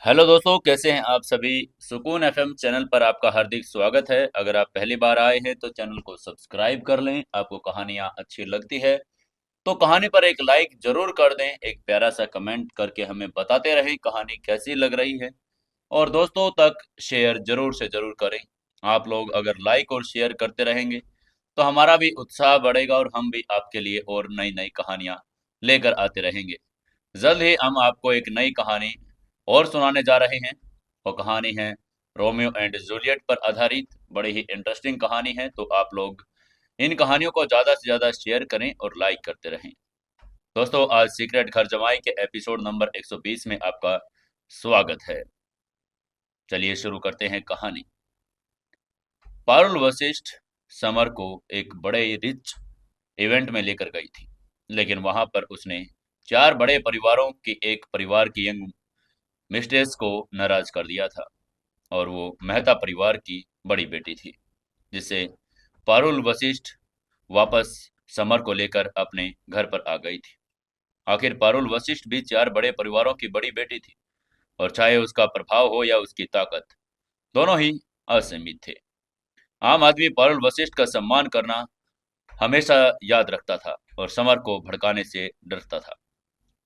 Hello दोस्तों, कैसे हैं आप सभी। सुकून एफएम चैनल पर आपका हार्दिक स्वागत है। अगर आप पहली बार आए हैं तो चैनल को सब्सक्राइब कर लें। आपको कहानियाँ अच्छी लगती है तो कहानी पर एक लाइक जरूर कर दें। एक प्यारा सा कमेंट करके हमें बताते रहें कहानी कैसी लग रही है, और दोस्तों तक शेयर जरूर से जरूर करें। आप लोग अगर लाइक और शेयर करते रहेंगे तो हमारा भी उत्साह बढ़ेगा और हम भी आपके लिए और नई नई कहानियाँ लेकर आते रहेंगे। जल्द ही हम आपको एक नई कहानी और सुनाने जा रहे हैं। वो कहानी है रोमियो एंड जूलियट पर आधारित। बड़ी ही इंटरेस्टिंग कहानी है, तो आप लोग इन कहानियों को ज़्यादा से ज़्यादा शेयर करें और लाइक करते रहें। दोस्तों, आज सीक्रेट घर जमाई के एपिसोड नंबर 120 में आपका स्वागत है। चलिए शुरू करते हैं कहानी। पारुल वशिष्ठ समर को एक बड़े रिच इवेंट में लेकर गई थी, लेकिन वहां पर उसने चार बड़े परिवारों की एक परिवार की यंग मिस्ट्रेस को नाराज कर दिया था, और वो मेहता परिवार की बड़ी बेटी थी, जिससे पारुल वशिष्ठ वापस समर को लेकर अपने घर पर आ गई थी। आखिर पारुल वशिष्ठ भी चार बड़े परिवारों की बड़ी बेटी थी, और चाहे उसका प्रभाव हो या उसकी ताकत, दोनों ही असीमित थे। आम आदमी पारुल वशिष्ठ का सम्मान करना हमेशा याद रखता था और समर को भड़काने से डरता था।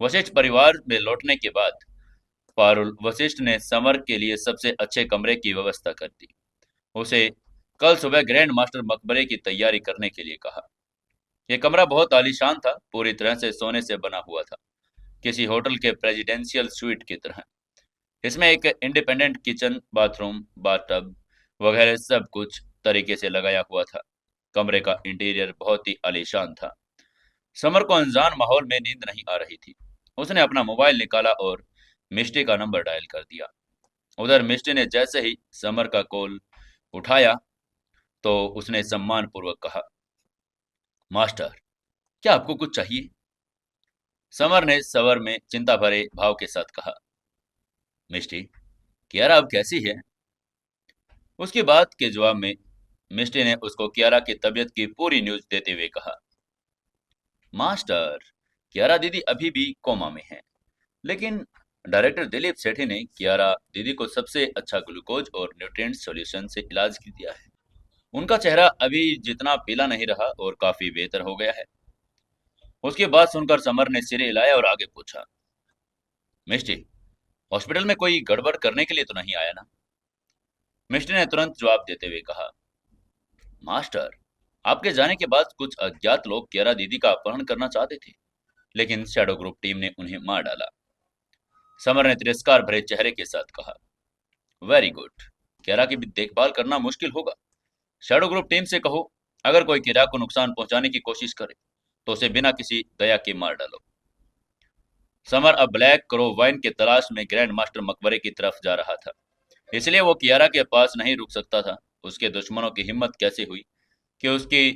वशिष्ठ परिवार में लौटने के बाद पारुल वशिष्ठ ने समर के लिए सबसे अच्छे कमरे की व्यवस्था कर दी। उसे कल सुबह ग्रैंड मास्टर मकबरे की तैयारी करने के लिए कहा। यह कमरा बहुत आलीशान था, पूरी तरह से सोने से बना हुआ था, किसी होटल के प्रेसिडेंशियल स्वीट की तरह। इसमें एक इंडिपेंडेंट किचन, बाथरूम, बाथटब वगैरह सब कुछ तरीके से लगाया हुआ था। कमरे का इंटीरियर बहुत ही आलीशान था। समर को अनजान माहौल में नींद नहीं आ रही थी। उसने अपना मोबाइल निकाला और मिष्टी का नंबर डायल कर दिया। उधर मिष्टी ने जैसे ही समर का कॉल उठाया तो उसने सम्मान पूर्वक कहा, मास्टर, क्या आपको कुछ चाहिए? समर ने सवर में चिंता भरे भाव के साथ कहा, मिष्टी, कियारा अब कैसी है? उसकी बात के जवाब में मिष्टी ने उसको कियारा की तबीयत की पूरी न्यूज देते हुए कहा, मास्टर, कियारा दीदी अभी भी कोमा में है, लेकिन डायरेक्टर दिलीप सेठी ने कियारा दीदी को सबसे अच्छा ग्लूकोज और न्यूट्रिएंट सॉल्यूशन से इलाज कर दिया है। उनका चेहरा अभी जितना पीला नहीं रहा और काफी बेहतर हो गया है। उसकी बात सुनकर समर ने सिर हिलाया और आगे पूछा, मिष्टी, हॉस्पिटल में कोई गड़बड़ करने के लिए तो नहीं आया ना? मिष्टी ने तुरंत जवाब देते हुए कहा, मास्टर, आपके जाने के बाद कुछ अज्ञात लोग कियारा दीदी का अपहरण करना चाहते थे, लेकिन शैडो ग्रुप टीम ने उन्हें मार डाला। समर ने तिरस्कार भरे चेहरे के साथ कहा, वेरी गुड। कियारा की भी देखभाल करना मुश्किल होगा। शैडो ग्रुप टीम से कहो, अगर कोई कियारा को नुकसान पहुंचाने की कोशिश करे तो उसे बिना किसी दया के मार डालो। समर अब ब्लैक क्रो वाइन की तलाश में ग्रैंड मास्टर मकबरे की तरफ जा रहा था, इसलिए वो कियारा के पास नहीं रुक सकता था। उसके दुश्मनों की हिम्मत कैसे हुई कि उसकी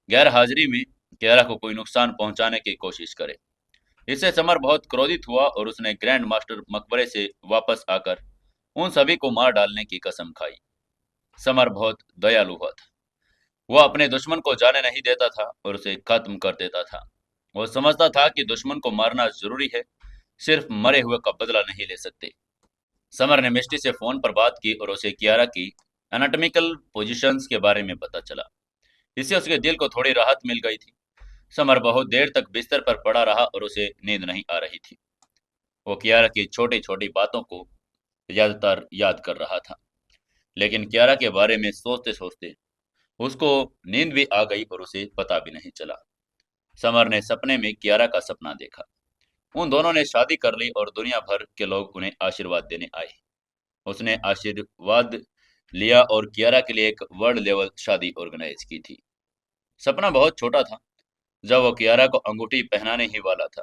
गैर हाजिरी में कियारा को कोई नुकसान पहुंचाने की कोशिश करे। इससे समर बहुत क्रोधित हुआ और उसने ग्रैंड मास्टर मकबरे से वापस आकर उन सभी को मार डालने की कसम खाई। समर बहुत दयालु हुआ था। वो अपने दुश्मन को जाने नहीं देता था और उसे खत्म कर देता था। वो समझता था कि दुश्मन को मारना जरूरी है, सिर्फ मरे हुए का बदला नहीं ले सकते। समर ने मिस्टी से फोन पर बात की और उसे कियारा की एनाटॉमिकल पोजीशंस के बारे में पता चला। इससे उसके दिल को थोड़ी राहत मिल गई थी। समर बहुत देर तक बिस्तर पर पड़ा रहा और उसे नींद नहीं आ रही थी। वो कियारा की छोटी छोटी बातों को ज्यादातर याद कर रहा था, लेकिन कियारा के बारे में सोचते सोचते उसको नींद भी आ गई और उसे पता भी नहीं चला। समर ने सपने में कियारा का सपना देखा। उन दोनों ने शादी कर ली और दुनिया भर के लोग उन्हें आशीर्वाद देने आए। उसने आशीर्वाद लिया और कियारा के लिए एक वर्ल्ड लेवल शादी ऑर्गेनाइज की थी। सपना बहुत छोटा था। जब वो कियारा को अंगूठी पहनाने ही वाला था,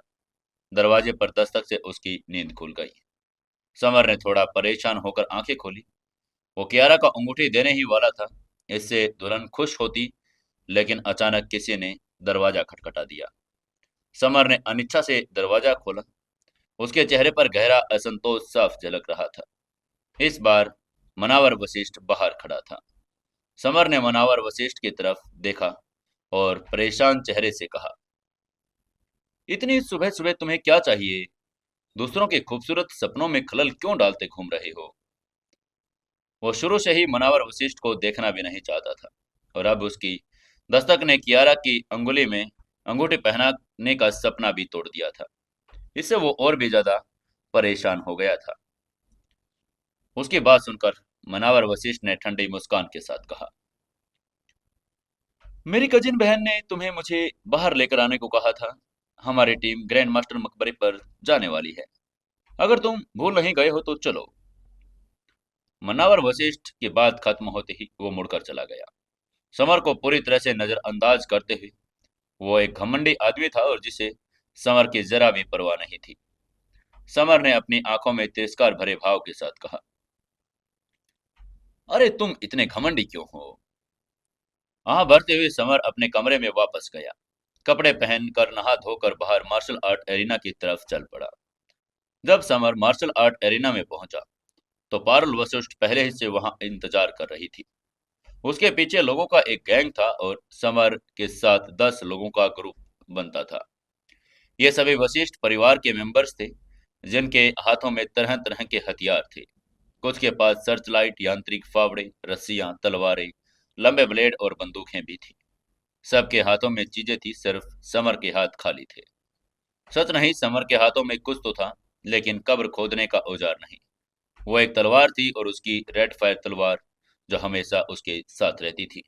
दरवाजे पर दस्तक से उसकी नींद खुल गई। समर ने थोड़ा परेशान होकर आंखें खोली। वो कियारा को अंगूठी देने ही वाला था। इससे दुल्हन खुश होती, लेकिन अचानक किसी ने दरवाजा खटखटा दिया। समर ने अनिच्छा से दरवाजा खोला। उसके चेहरे पर गहरा असंतोष साफ झलक रहा था। इस बार मनावर वशिष्ठ बाहर खड़ा था। समर ने मनावर वशिष्ठ की तरफ देखा और परेशान चेहरे से कहा, इतनी सुबह सुबह तुम्हें क्या चाहिए? दूसरों के खूबसूरत सपनों में खलल क्यों डालते घूम रहे हो? वो शुरू से ही मुनावर वशिष्ठ को देखना भी नहीं चाहता था और अब उसकी दस्तक ने कियारा की अंगुली में अंगूठी पहनाने का सपना भी तोड़ दिया था। इससे वो और भी ज्यादा परेशान हो गया था। उसकी बात सुनकर मुनावर वशिष्ठ ने ठंडी मुस्कान के साथ कहा, मेरी कजिन बहन ने तुम्हें मुझे बाहर लेकर आने को कहा था। हमारी टीम ग्रैंड मास्टर मकबरे पर जाने वाली है। अगर तुम भूल नहीं गए हो तो चलो। मुनावर वशिष्ठ की बात खत्म होते ही वो मुड़कर चला गया। समर को पूरी तरह से नजरअंदाज करते हुए वो एक घमंडी आदमी था और जिसे समर की जरा भी परवाह नहीं थी। समर ने अपनी आंखों में तिरस्कार भरे भाव के साथ कहा, अरे तुम इतने घमंडी क्यों हो? आह भरते हुए समर अपने कमरे में वापस गया। कपड़े पहनकर नहा धोकर बाहर मार्शल आर्ट एरिना की तरफ चल पड़ा। जब समर मार्शल आर्ट एरिना में पहुंचा तो पारुल वशिष्ठ पहले ही से वहां इंतजार कर रही थी। उसके पीछे लोगों का एक गैंग था और समर के साथ 10 लोगों का ग्रुप बनता था। ये सभी वशिष्ठ परिवार के मेंबर्स थे, जिनके हाथों में तरह तरह के हथियार थे। कुछ के पास सर्च लाइट, यांत्रिक फावड़े, रस्सियां, तलवारें, लंबे ब्लेड और बंदूकें भी थी। सबके हाथों में चीजें थी, सिर्फ समर के हाथ खाली थे। सच नहीं, समर के हाथों में कुछ तो था, लेकिन कब्र खोदने का औजार नहीं। वो एक तलवार थी और उसकी रेड फायर तलवार, जो हमेशा उसके साथ रहती थी।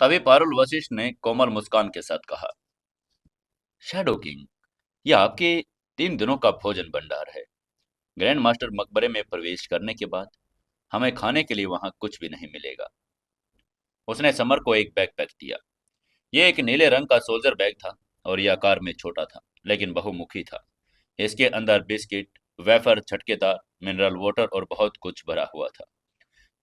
तभी पारुल वशिष्ठ ने कोमल मुस्कान के साथ कहा, शैडो किंग, यह आपके 3 दिनों का भोजन भंडार है। ग्रैंड मास्टर मकबरे में प्रवेश करने के बाद हमें खाने के लिए वहां कुछ भी नहीं मिलेगा। उसने समर को एक बैकपैक दिया। ये एक नीले रंग का सोल्जर बैग था और यह आकार में छोटा था, लेकिन बहुमुखी था। इसके अंदर बिस्किट, वेफर, छटकेदार मिनरल वाटर और बहुत कुछ भरा हुआ था।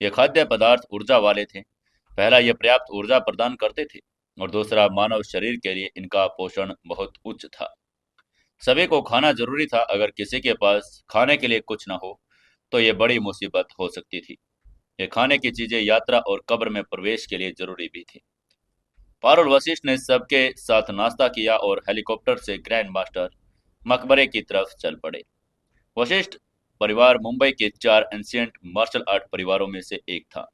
ये खाद्य पदार्थ ऊर्जा वाले थे। पहला, ये पर्याप्त ऊर्जा प्रदान करते थे और दूसरा, मानव शरीर के लिए इनका पोषण बहुत उच्च था। सभी को खाना जरूरी था। अगर किसी के पास खाने के लिए कुछ न हो तो ये बड़ी मुसीबत हो सकती थी। ये खाने की चीजें यात्रा और कब्र में प्रवेश के लिए जरूरी भी थी। पारुल वशिष्ठ ने सबके साथ नाश्ता किया और हेलीकॉप्टर से ग्रैंड मास्टर मकबरे की तरफ चल पड़े। वशिष्ठ परिवार मुंबई के 4 एंशियंट मार्शल आर्ट परिवारों में से एक था।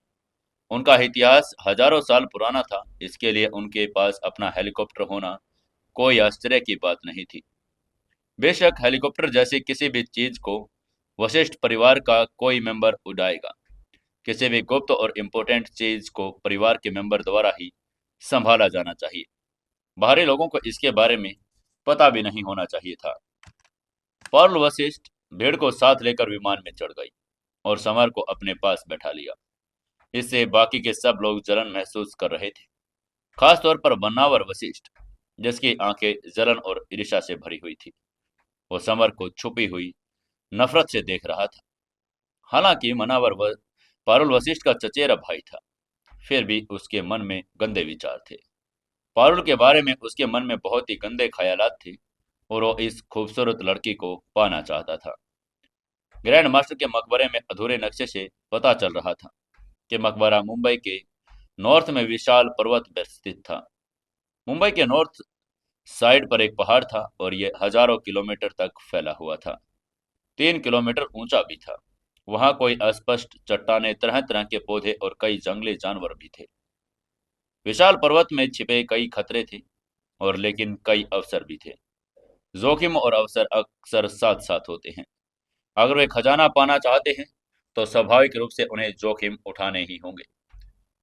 उनका इतिहास हजारों साल पुराना था, इसके लिए उनके पास अपना हेलीकॉप्टर होना कोई आश्चर्य की बात नहीं थी। बेशक हेलीकॉप्टर जैसी किसी भी चीज को वशिष्ठ परिवार का कोई मेंबर उड़ाएगा। किसी भी गुप्त और इम्पोर्टेंट चीज को परिवार के मेंबर द्वारा ही संभाला जाना चाहिए। बाहरी लोगों को इसके बारे में पता भी नहीं होना चाहिए था। पारुल वशिष्ठ भीड़ को साथ लेकर विमान में चढ़ गई और समर को अपने पास बैठा लिया। इससे बाकी के सब लोग जलन महसूस कर रहे थे, खास तौर पर बनावर वशिष्ठ, जिसकी आंखें जलन और ईर्ष्या से भरी हुई थी। वो समर को छुपी हुई नफरत से देख रहा था। हालांकि मनावर पारुल वशिष्ठ का चचेरा भाई था, फिर भी उसके मन में गंदे विचार थे। पारुल के बारे में उसके मन में बहुत ही गंदे ख्यालात थे और वो इस खूबसूरत लड़की को पाना चाहता था। ग्रैंड मास्टर के मकबरे में अधूरे नक्शे से पता चल रहा था कि मकबरा मुंबई के नॉर्थ में विशाल पर्वत पर स्थित था। मुंबई के नॉर्थ साइड पर एक पहाड़ था और ये हजारों किलोमीटर तक फैला हुआ था। 3 किलोमीटर ऊंचा भी था। वहां कोई अस्पष्ट चट्टाने, तरह तरह के पौधे और कई जंगली जानवर भी थे। विशाल पर्वत में छिपे कई खतरे थे और लेकिन कई अवसर भी थे। जोखिम और अवसर अक्सर साथ साथ होते हैं। अगर वे खजाना पाना चाहते हैं तो स्वाभाविक रूप से उन्हें जोखिम उठाने ही होंगे।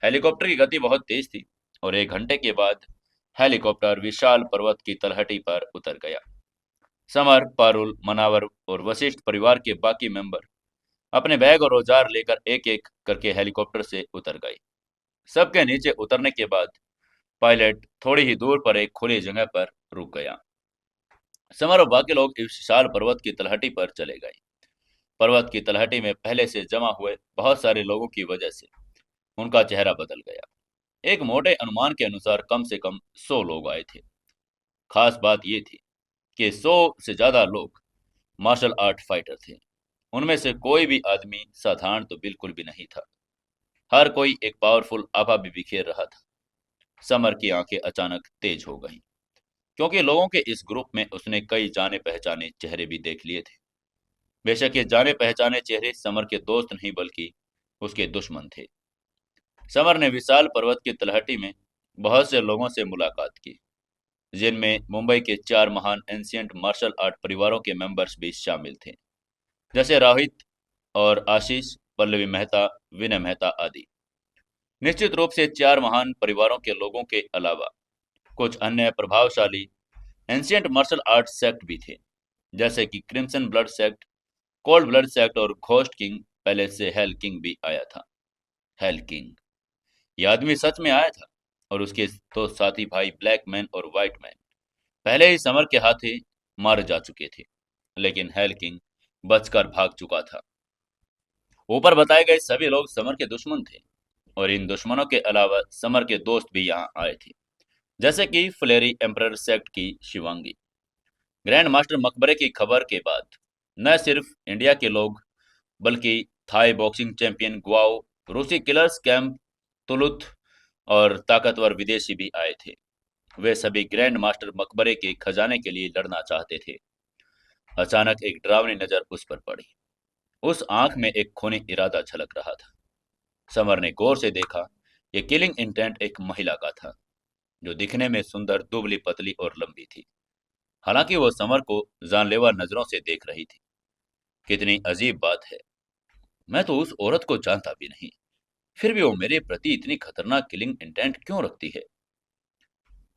हेलीकॉप्टर की गति बहुत तेज थी और 1 घंटे के बाद हेलीकॉप्टर विशाल पर्वत की तलहटी पर उतर गया। समर, पारुल, मनावर और वशिष्ठ परिवार के बाकी मेंबर अपने बैग और औजार लेकर एक एक करके हेलीकॉप्टर से उतर गए। सबके नीचे उतरने के बाद पायलट थोड़ी ही दूर पर एक खुली जगह पर रुक गया। समर और बाकी लोग इस विशाल पर्वत की तलहटी पर चले गए। पर्वत की तलहटी में पहले से जमा हुए बहुत सारे लोगों की वजह से उनका चेहरा बदल गया। एक मोटे अनुमान के अनुसार कम से कम 100 लोग आए थे। खास बात यह थी कि 100 से ज्यादा लोग मार्शल आर्ट फाइटर थे। उनमें से कोई भी आदमी साधारण तो बिल्कुल भी नहीं था। हर कोई एक पावरफुल आभा भी बिखेर रहा था। समर की आंखें अचानक तेज हो गईं, क्योंकि लोगों के इस ग्रुप में उसने कई जाने पहचाने चेहरे भी देख लिए थे। बेशक ये जाने पहचाने चेहरे समर के दोस्त नहीं बल्कि उसके दुश्मन थे। समर ने विशाल पर्वत की तलहटी में बहुत से लोगों से मुलाकात की, जिनमें मुंबई के 4 महान एंशियंट मार्शल आर्ट परिवारों के मेंबर्स भी शामिल थे, जैसे रोहित और आशीष, पल्लवी मेहता, विनय मेहता आदि। निश्चित रूप से 4 महान परिवारों के लोगों के अलावा कुछ अन्य प्रभावशाली एंशियंट मार्शल आर्ट सेक्ट भी थे, जैसे कि crimson blood sect, cold blood sect और घोस्ट किंग पहले से हेल किंग भी आया था। हेल किंग, यह आदमी सच में आया था और उसके दो साथी भाई ब्लैक मैन और व्हाइट मैन पहले ही समर के हाथे मारे जा चुके थे, लेकिन हेल किंग बचकर भाग चुका था। ऊपर बताए गए सभी लोग समर के दुश्मन थे और इन दुश्मनों के अलावा समर के दोस्त भी यहाँ आए थे, जैसे कि फ्लेरी एम्परर सेक्ट की शिवांगी। ग्रैंड मास्टर मकबरे की खबर के बाद न सिर्फ इंडिया के लोग बल्कि थाई बॉक्सिंग चैंपियन गुआओ, रूसी किलर्स कैंप तुलुत और ताकतवर विदेशी भी आए थे। वे सभी ग्रैंड मास्टर मकबरे के खजाने के लिए लड़ना चाहते थे। अचानक एक डरावनी नजर उस पर पड़ी। उस आंख में एक खूनी इरादा झलक रहा था। समर ने गौर से देखा, यह किलिंग इंटेंट एक महिला का था, जो दिखने में सुंदर, दुबली पतली और लंबी थी। हालांकि वो समर को जानलेवा नजरों से देख रही थी। कितनी अजीब बात है, मैं तो उस औरत को जानता भी नहीं, फिर भी वो मेरे प्रति इतनी खतरनाक किलिंग इंटेंट क्यों रखती है।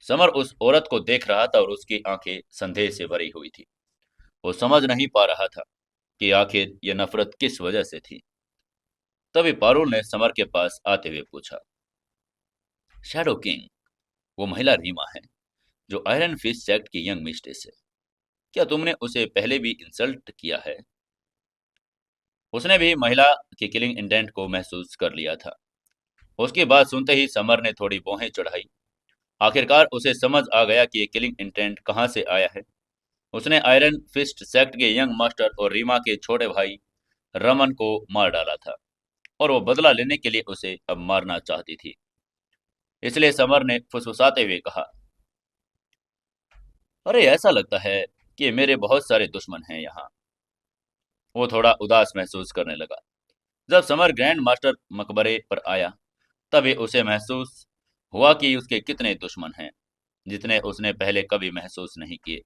समर उस औरत को देख रहा था और उसकी आंखें संदेह से भरी हुई थी। वो समझ नहीं पा रहा था कि आखिर यह नफरत किस वजह से थी। तभी पारुल ने समर के पास आते हुए पूछा, शैडो किंग, वो महिला रीमा है जो आयरन फिस्ट सेक्ट की यंग मिस्ट्रेस है। क्या तुमने उसे पहले भी इंसल्ट किया है? उसने भी महिला की किलिंग इंटेंट को महसूस कर लिया था। उसकी बात सुनते ही समर ने थोड़ी भौहें चढ़ाई। आखिरकार उसे समझ आ गया कि ये किलिंग इंटेंट कहाँ से आया है। उसने आयरन फिस्ट सेक्ट के यंग मास्टर और रीमा के छोटे भाई रमन को मार डाला था और वो बदला लेने के लिए उसे अब मारना चाहती थी। इसलिए समर ने फुसफुसाते हुए कहा, अरे ऐसा लगता है कि मेरे बहुत सारे दुश्मन हैं यहाँ। वो थोड़ा उदास महसूस करने लगा। जब समर ग्रैंड मास्टर मकबरे पर आया, तभी उसे महसूस हुआ कि उसके कितने दुश्मन हैं, जितने उसने पहले कभी महसूस नहीं किए।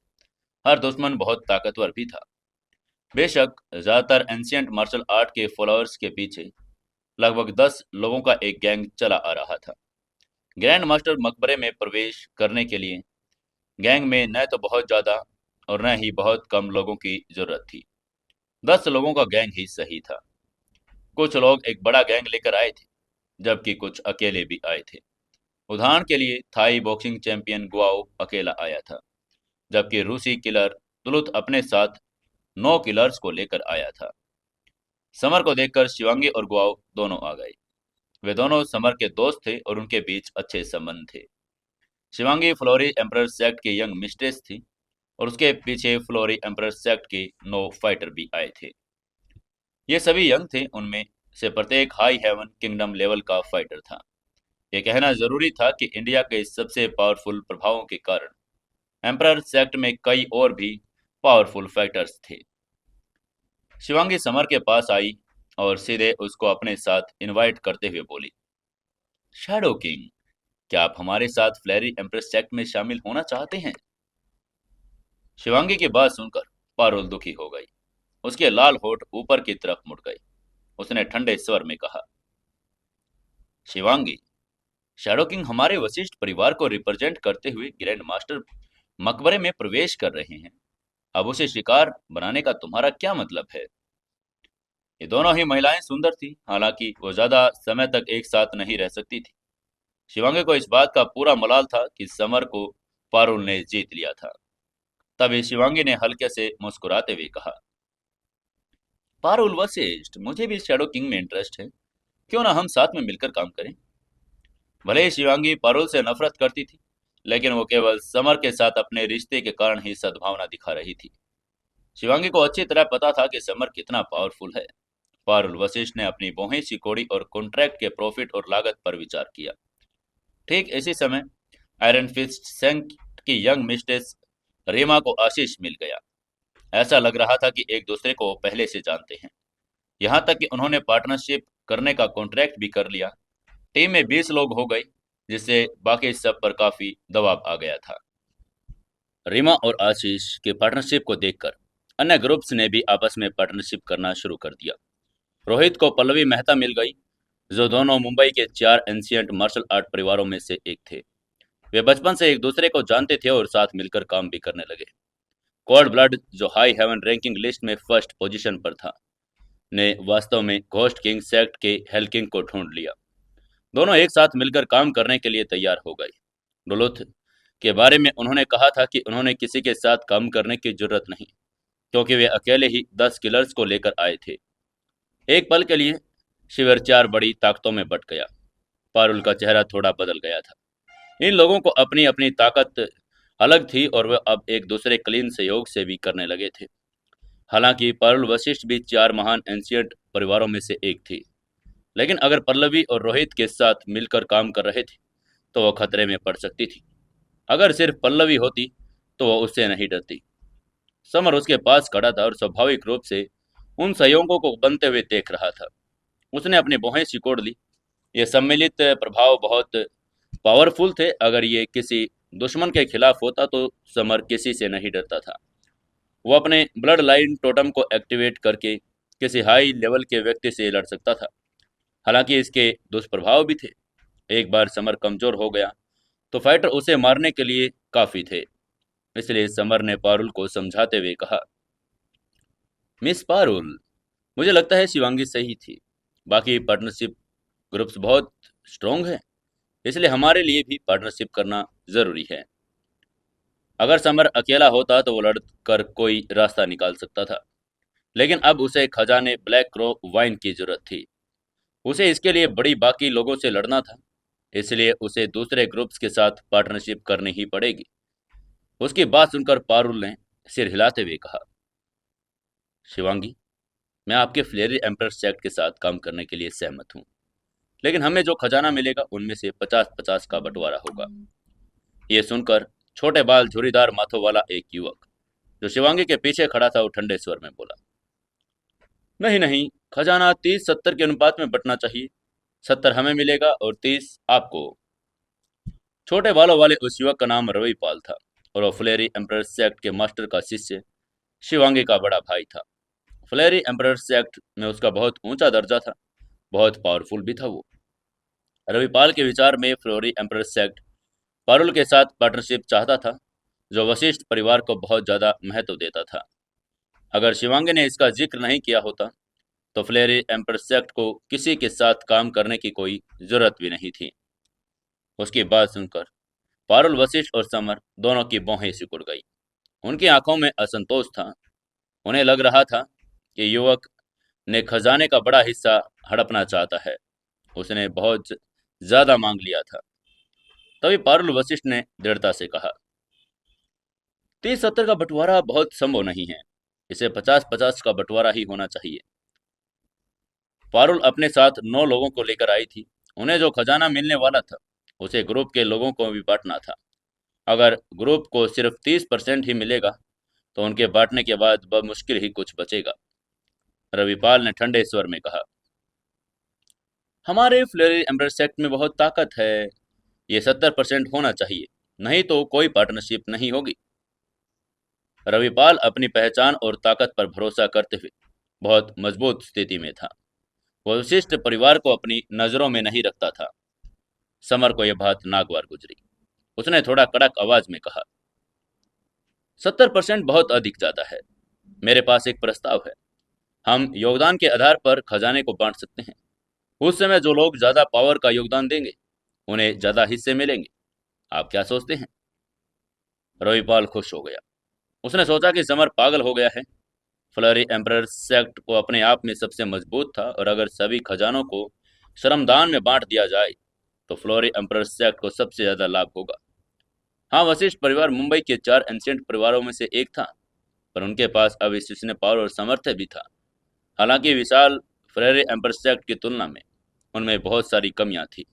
हर दुश्मन बहुत ताकतवर भी था। बेशक ज्यादातर एंशियंट मार्शल आर्ट के फॉलोअर्स के पीछे लगभग 10 लोगों का एक गैंग चला आ रहा था। ग्रैंड मास्टर मकबरे में प्रवेश करने के लिए गैंग में न तो बहुत ज्यादा और न ही बहुत कम लोगों की जरूरत थी। 10 लोगों का गैंग ही सही था। कुछ लोग एक बड़ा गैंग लेकर आए थे, जबकि कुछ अकेले भी आए थे। उदाहरण के लिए थाई बॉक्सिंग चैंपियन गुआओ अकेला आया था, जबकि रूसी किलर तुलुत अपने साथ 9 किलर्स को लेकर आया था। समर को देखकर शिवांगी और गुआओ दोनों आ गए। वे दोनों समर के दोस्त थे और उनके बीच अच्छे संबंध थे। शिवांगी फ्लोरी एम्परर सेक्ट की यंग मिस्ट्रेस थी और उसके पीछे फ्लोरी एम्परर सेक्ट के 9 फाइटर भी आए थे। ये सभी यंग थे, उनमें से प्रत्येक हाई हेवन किंगडम लेवल का फाइटर था। यह कहना जरूरी था कि इंडिया के सबसे पावरफुल प्रभावों के कारण एम्परर सेक्ट में कई और भी पावरफुल फाइटर्स थे। शिवांगी समर के पास आई और सीधे उसको अपने साथ इनवाइट करते हुए बोली, शैडो किंग, क्या आप हमारे साथ फ्लैरी एम्प्रेस सेक्ट में शामिल होना चाहते हैं? शिवांगी की बात सुनकर पारुल दुखी हो गई। उसके लाल होठ ऊपर की तरफ मुड़ गए। उसने ठंडे स्वर में कहा, शिवांगी, शैडो किंग हमारे वशिष्ठ परिवार को रिप्रेजेंट करते हुए ग्रैंड मास्टर मकबरे में प्रवेश कर रहे हैं। अब उसे शिकार बनाने का तुम्हारा क्या मतलब है? ये दोनों ही महिलाएं सुंदर थी, हालांकि वो ज्यादा समय तक एक साथ नहीं रह सकती थी। शिवांगी को इस बात का पूरा मलाल था कि समर को पारुल ने जीत लिया था। तभी शिवांगी ने हल्के से मुस्कुराते हुए कहा, पारुल वशिष्ठ, मुझे भी शैडो किंग में इंटरेस्ट है। क्यों ना हम साथ में मिलकर काम करें। भले ही शिवांगी पारुल से नफरत करती थी, लेकिन वो केवल समर के साथ अपने रिश्ते के कारण ही सद्भावना दिखा रही थी। शिवांगी को अच्छी तरह पता था कि समर कितना पावरफुल है। पारुल वशिष्ठ ने अपनी भौहें सिकोड़ी और कॉन्ट्रैक्ट के प्रॉफिट और लागत पर विचार किया। ठीक इसी समय आयरन फिस्ट सेंट की यंग मिस्ट्रेस रीमा को आशीष मिल गया। ऐसा लग रहा था कि एक दूसरे को पहले से जानते हैं। यहाँ तक कि उन्होंने पार्टनरशिप करने का कॉन्ट्रैक्ट भी कर लिया। टीम में 20 लोग हो गई, जिससे बाकी सब पर काफी दबाव आ गया था। रीमा और आशीष के पार्टनरशिप को देखकर अन्य ग्रुप्स ने भी आपस में पार्टनरशिप करना शुरू कर दिया। रोहित को पल्लवी मेहता मिल गई, जो दोनों मुंबई के 4 एंशियंट मार्शल आर्ट परिवारों में से एक थे। वे बचपन से एक दूसरे को जानते थे और साथ मिलकर काम भी करने लगे। कोल्ड ब्लड, जो हाई हेवन रैंकिंग लिस्ट में फर्स्ट पोजीशन पर था, ने वास्तव में घोस्ट किंग सेक्ट के हेल किंग को ढूंढ लिया। दोनों एक साथ मिलकर काम करने के लिए तैयार हो गए। डुलुथ के बारे में उन्होंने कहा था कि उन्होंने किसी के साथ काम करने की जरूरत नहीं, क्योंकि वे अकेले ही 10 किलर्स को लेकर आए थे। एक पल के लिए शिविर 4 बड़ी ताकतों में बट गया। पारुल का चेहरा थोड़ा बदल गया था। इन लोगों को अपनी अपनी ताकत अलग थी और वे अब एक दूसरे क्लीन सहयोग से भी करने लगे थे। हालांकि पारुल वशिष्ठ भी 4 महान एंशियंट परिवारों में से एक थी, लेकिन अगर पल्लवी और रोहित के साथ मिलकर काम कर रहे थे तो वह खतरे में पड़ सकती थी। अगर सिर्फ पल्लवी होती तो वह उससे नहीं डरती। समर उसके पास खड़ा था और स्वाभाविक रूप से उन संयोगों को बनते हुए देख रहा था। उसने अपनी भौहें सिकोड़ ली। ये सम्मिलित प्रभाव बहुत पावरफुल थे। अगर ये किसी दुश्मन के खिलाफ होता तो समर किसी से नहीं डरता था। वो अपने ब्लड लाइन टोटम को एक्टिवेट करके किसी हाई लेवल के व्यक्ति से लड़ सकता था। हालांकि इसके दुष्प्रभाव भी थे। एक बार समर कमजोर हो गया तो फाइटर उसे मारने के लिए काफी थे। इसलिए समर ने पारुल को समझाते हुए कहा, मिस पारुल, मुझे लगता है शिवांगी सही थी। बाकी पार्टनरशिप ग्रुप्स बहुत स्ट्रोंग है, इसलिए हमारे लिए भी पार्टनरशिप करना जरूरी है। अगर समर अकेला होता तो वो लड़कर कोई रास्ता निकाल सकता था, लेकिन अब उसे खजाने ब्लैक क्रो वाइन की जरूरत थी। उसे इसके लिए बड़ी बाकी लोगों से लड़ना था, इसलिए उसे दूसरे ग्रुप्स के साथ पार्टनरशिप करनी ही पड़ेगी। उसकी बात सुनकर पारुल ने सिर हिलाते हुए कहा, शिवांगी, मैं आपके फ्लेरी एम्पर सेक्ट के साथ काम करने के लिए सहमत हूँ, लेकिन हमें जो खजाना मिलेगा उनमें से 50-50 का बंटवारा होगा। ये सुनकर छोटे बाल झुर्रीदार माथों वाला एक युवक जो शिवांगी के पीछे खड़ा था वो ठंडे स्वर में बोला, नहीं नहीं, खजाना 30-70 के अनुपात में बंटना चाहिए। 70 हमें मिलेगा और 30 आपको। छोटे बालों वाले उस युवक का नाम रविपाल था और वो फ्लेरी एम्पर सेक्ट के मास्टर का शिष्य शिवांगी का बड़ा भाई था। फ्लेरी एम्पर सेक्ट में उसका बहुत ऊंचा दर्जा था, बहुत पावरफुल भी था वो। रविपाल के विचार में फ्लोरी एम्पर सेक्ट पारुल के साथ पार्टनरशिप चाहता था, जो वशिष्ठ परिवार को बहुत ज्यादा महत्व देता था। अगर शिवांगी ने इसका जिक्र नहीं किया होता तो फ्लेरी एम्पर सेक्ट को किसी के साथ काम करने की कोई जरूरत भी नहीं थी। उसकी बात सुनकर पारुल, वशिष्ठ और समर दोनों की भौहें सिकुड़ गई। उनकी आंखों में असंतोष था। उन्हें लग रहा था कि युवक ने खजाने का बड़ा हिस्सा हड़पना चाहता है। उसने बहुत ज्यादा मांग लिया था। तभी पारुल वशिष्ठ ने दृढ़ता से कहा, 30-70 का बंटवारा बहुत संभव नहीं है, इसे 50-50 का बंटवारा ही होना चाहिए। पारुल अपने साथ 9 लोगों को लेकर आई थी। उन्हें जो खजाना मिलने वाला था उसे ग्रुप के लोगों को भी बांटना था। अगर ग्रुप को सिर्फ 30% ही मिलेगा तो उनके बांटने के बाद बमुश्किल ही कुछ बचेगा। रविपाल ने ठंडे स्वर में कहा, हमारे फ्लेरी एम्बर सेक्ट में बहुत ताकत है, ये 70% होना चाहिए, नहीं तो कोई पार्टनरशिप नहीं होगी। रविपाल अपनी पहचान और ताकत पर भरोसा करते हुए बहुत मजबूत स्थिति में था। वह विशिष्ट परिवार को अपनी नजरों में नहीं रखता था। समर को यह बात नागवार गुजरी। उसने थोड़ा कड़क आवाज में कहा, 70% बहुत अधिक ज्यादा है। मेरे पास एक प्रस्ताव है। हम योगदान के आधार पर खजाने को बांट सकते हैं। उस समय जो लोग ज्यादा पावर का योगदान देंगे उन्हें ज्यादा हिस्से मिलेंगे। आप क्या सोचते हैं? रविपाल खुश हो गया। उसने सोचा कि समर पागल हो गया है। फ्लरी एम्परर सेक्ट को अपने आप में सबसे मजबूत था और अगर सभी खजानों को श्रमदान में बांट दिया जाए तो फ्लोरी एम्परर सेक्ट को सबसे ज्यादा लाभ होगा। हाँ, वशिष्ठ परिवार मुंबई के 4 एंशिएंट परिवारों में से एक था, पर उनके पास अविश्वसनीय पावर और सामर्थ्य भी था। हालांकि विशाल फ्रेरी एम्पर सेक्ट की तुलना में उनमें बहुत सारी कमियां थी,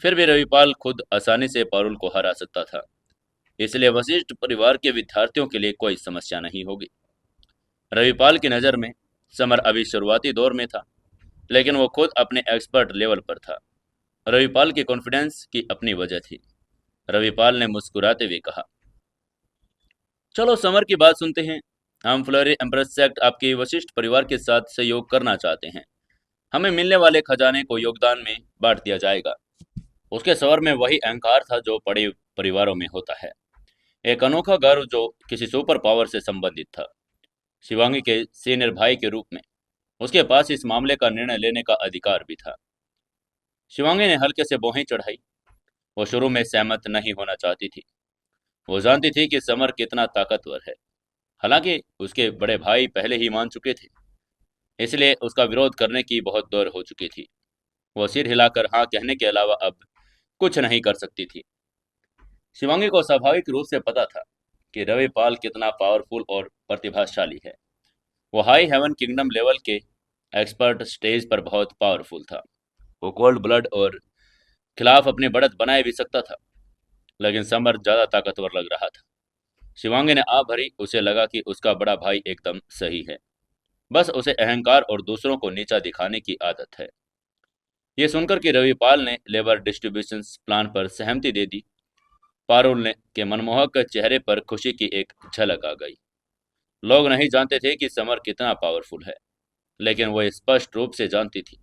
फिर भी रविपाल खुद आसानी से पारुल को हरा सकता था। इसलिए वशिष्ठ परिवार के विद्यार्थियों के लिए कोई समस्या नहीं होगी। रविपाल की नज़र में समर अभी शुरुआती दौर में था, लेकिन वो खुद अपने एक्सपर्ट लेवल पर था। रविपाल के कॉन्फिडेंस की अपनी वजह थी। रविपाल ने मुस्कुराते हुए कहा, चलो समर की बात सुनते हैं। हम फ्लोरी एम्प्रेस सेक्ट आपके वशिष्ठ परिवार के साथ सहयोग करना चाहते हैं। हमें मिलने वाले खजाने को योगदान में बांट दिया जाएगा। उसके स्वर में वही अहंकार था जो बड़े परिवारों में होता है, एक अनोखा गर्व जो किसी सुपर पावर से संबंधित था। शिवांगी के सीनियर भाई के रूप में उसके पास इस मामले का निर्णय लेने का अधिकार भी था। शिवांगी ने हल्के से भौहें चढ़ाई। वो शुरू में सहमत नहीं होना चाहती थी। वो जानती थी कि समर कितना ताकतवर है। हालांकि उसके बड़े भाई पहले ही मान चुके थे, इसलिए उसका विरोध करने की बहुत देर हो चुकी थी। वो सिर हिलाकर हाँ कहने के अलावा अब कुछ नहीं कर सकती थी। शिवांगी को स्वाभाविक रूप से पता था कि रविपाल कितना पावरफुल और प्रतिभाशाली है। वो हाई हेवन किंगडम लेवल के एक्सपर्ट स्टेज पर बहुत पावरफुल था। वो कोल्ड ब्लड और खिलाफ अपनी बढ़त बनाए भी सकता था, लेकिन समर ज्यादा ताकतवर लग रहा था। शिवांगी ने आ भरी। उसे लगा कि उसका बड़ा भाई एकदम सही है, बस उसे अहंकार और दूसरों को नीचा दिखाने की आदत है। ये सुनकर कि रविपाल ने लेबर डिस्ट्रीब्यूशन प्लान पर सहमति दे दी, पारुल ने के मनमोहक चेहरे पर खुशी की एक झलक आ गई। लोग नहीं जानते थे कि समर कितना पावरफुल है, लेकिन वो स्पष्ट रूप से जानती थी।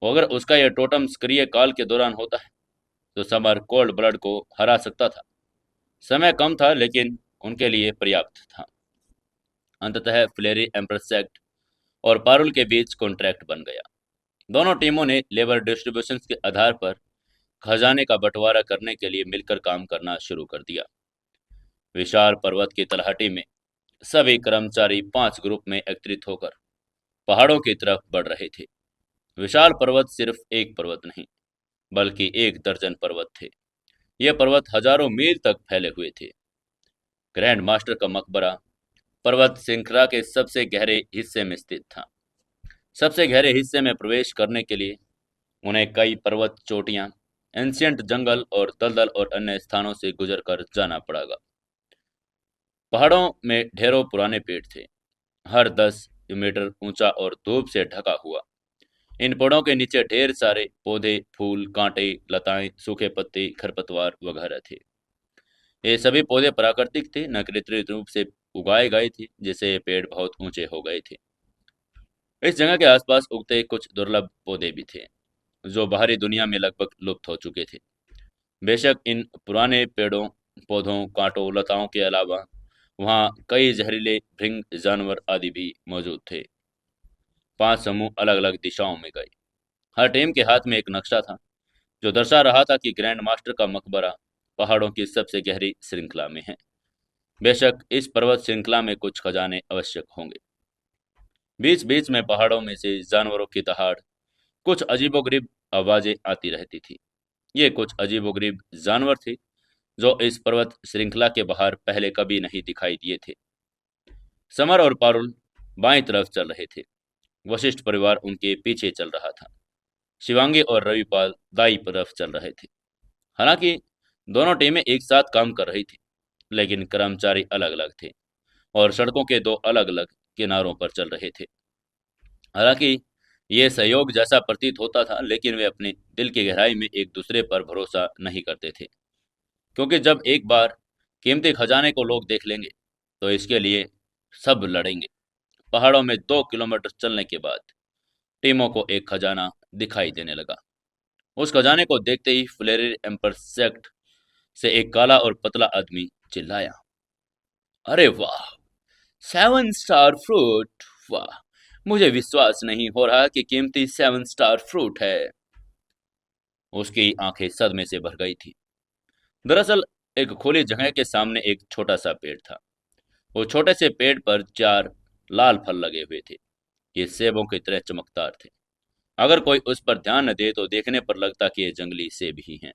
अगर उसका यह टोटम सक्रिय काल के दौरान होता है तो समर कोल्ड ब्लड को हरा सकता था। समय कम था, लेकिन उनके लिए पर्याप्त था। अंततः फ्लेरी एम्प्रसेक्ट और पारुल के बीच कॉन्ट्रैक्ट बन गया। दोनों टीमों ने लेबर डिस्ट्रीब्यूशन के आधार पर खजाने का बंटवारा करने के लिए मिलकर काम करना शुरू कर दिया। विशाल पर्वत की तलहटी में सभी कर्मचारी 5 ग्रुप में एकत्रित होकर पहाड़ों की तरफ बढ़ रहे थे। विशाल पर्वत सिर्फ एक पर्वत नहीं, बल्कि 1 दर्जन पर्वत थे। ये पर्वत हजारों मील तक फैले हुए थे। ग्रैंड मास्टर का मकबरा पर्वत श्रृंखला के सबसे गहरे हिस्से में स्थित था। सबसे गहरे हिस्से में प्रवेश करने के लिए उन्हें कई पर्वत चोटियां, एंशियंट जंगल और दलदल और अन्य स्थानों से गुजरकर जाना पड़ेगा। पहाड़ों में ढेरों पुराने पेड़ थे, हर 10 मीटर ऊंचा और धूप से ढका हुआ। इन पेड़ों के नीचे ढेर सारे पौधे, फूल, कांटे, लताएं, सूखे पत्ते, खरपतवार वगैरह थे। ये सभी पौधे प्राकृतिक थे, न कृत्रिम रूप से उगाए गए थे, जिससे ये पेड़ बहुत ऊंचे हो गए थे। इस जगह के आसपास उगते कुछ दुर्लभ पौधे भी थे, जो बाहरी दुनिया में लगभग लुप्त हो चुके थे। बेशक इन पुराने पेड़ों, पौधों, कांटों, लताओं के अलावा वहाँ कई जहरीले भृंग जानवर आदि भी मौजूद थे। 5 समूह अलग अलग दिशाओं में गए। हर टीम के हाथ में एक नक्शा था, जो दर्शा रहा था कि ग्रैंड मास्टर का मकबरा पहाड़ों की सबसे गहरी श्रृंखला में है। बेशक इस पर्वत श्रृंखला में कुछ खजाने आवश्यक होंगे। बीच बीच में पहाड़ों में से जानवरों की दहाड़, कुछ अजीबोगरीब आवाजें आती रहती थी। ये कुछ अजीबोगरीब जानवर थे जो इस पर्वत श्रृंखला के बाहर पहले कभी नहीं दिखाई दिए थे। समर और पारुल बाईं तरफ चल रहे थे। वशिष्ठ परिवार उनके पीछे चल रहा था। शिवांगी और रविपाल दाई तरफ चल रहे थे। हालांकि दोनों टीमें एक साथ काम कर रही थी, लेकिन कर्मचारी अलग अलग थे और सड़कों के 2 अलग अलग किनारों पर चल रहे थे। हालांकि ये सहयोग जैसा प्रतीत होता था, लेकिन वे अपने दिल की गहराई में एक दूसरे पर भरोसा नहीं करते थे, क्योंकि जब एक बार कीमती खजाने को लोग देख लेंगे तो इसके लिए सब लड़ेंगे। पहाड़ों में 2 किलोमीटर चलने के बाद टीमों को एक खजाना दिखाई देने लगा। उस खजाने को देखते ही फ्लेरी एम्परसेक्ट से एक काला और पतला आदमी चिल्लाया, अरे वाह, 7 स्टार फ्रूट! वाह, मुझे विश्वास नहीं हो रहा कि कीमती 7 स्टार फ्रूट है। उसकी आंखें सदमे से भर गई थी। दरअसल एक खुली जगह के सामने एक छोटा सा पेड़ था। वो छोटे से पेड़ पर 4 लाल फल लगे हुए थे। ये सेबों की तरह चमकदार थे। अगर कोई उस पर ध्यान न दे तो देखने पर लगता कि ये जंगली सेब ही हैं।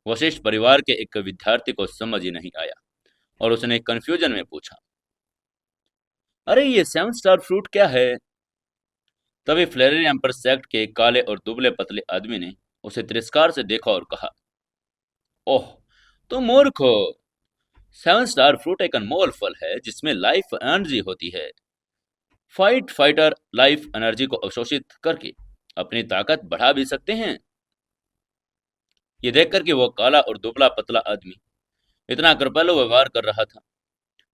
वशिष्ठ परिवार के एक विद्यार्थी को समझ ही नहीं आया और उसने कंफ्यूजन में पूछा, अरे ये 7 स्टार फ्रूट क्या है? तभी फ्लेरी एम्परसेक्ट के काले और दुबले पतले आदमी ने उसे तिरस्कार से देखा और कहा, ओह, तुम मूर्ख हो। 7 स्टार फ्रूट एक अनमोल फल है जिसमें लाइफ एनर्जी होती है। फाइटर लाइफ एनर्जी को अवशोषित करके अपनी ताकत बढ़ा भी सकते हैं। ये देखकर कि वो काला और दुबला पतला आदमी इतना कृपालु व्यवहार कर रहा था,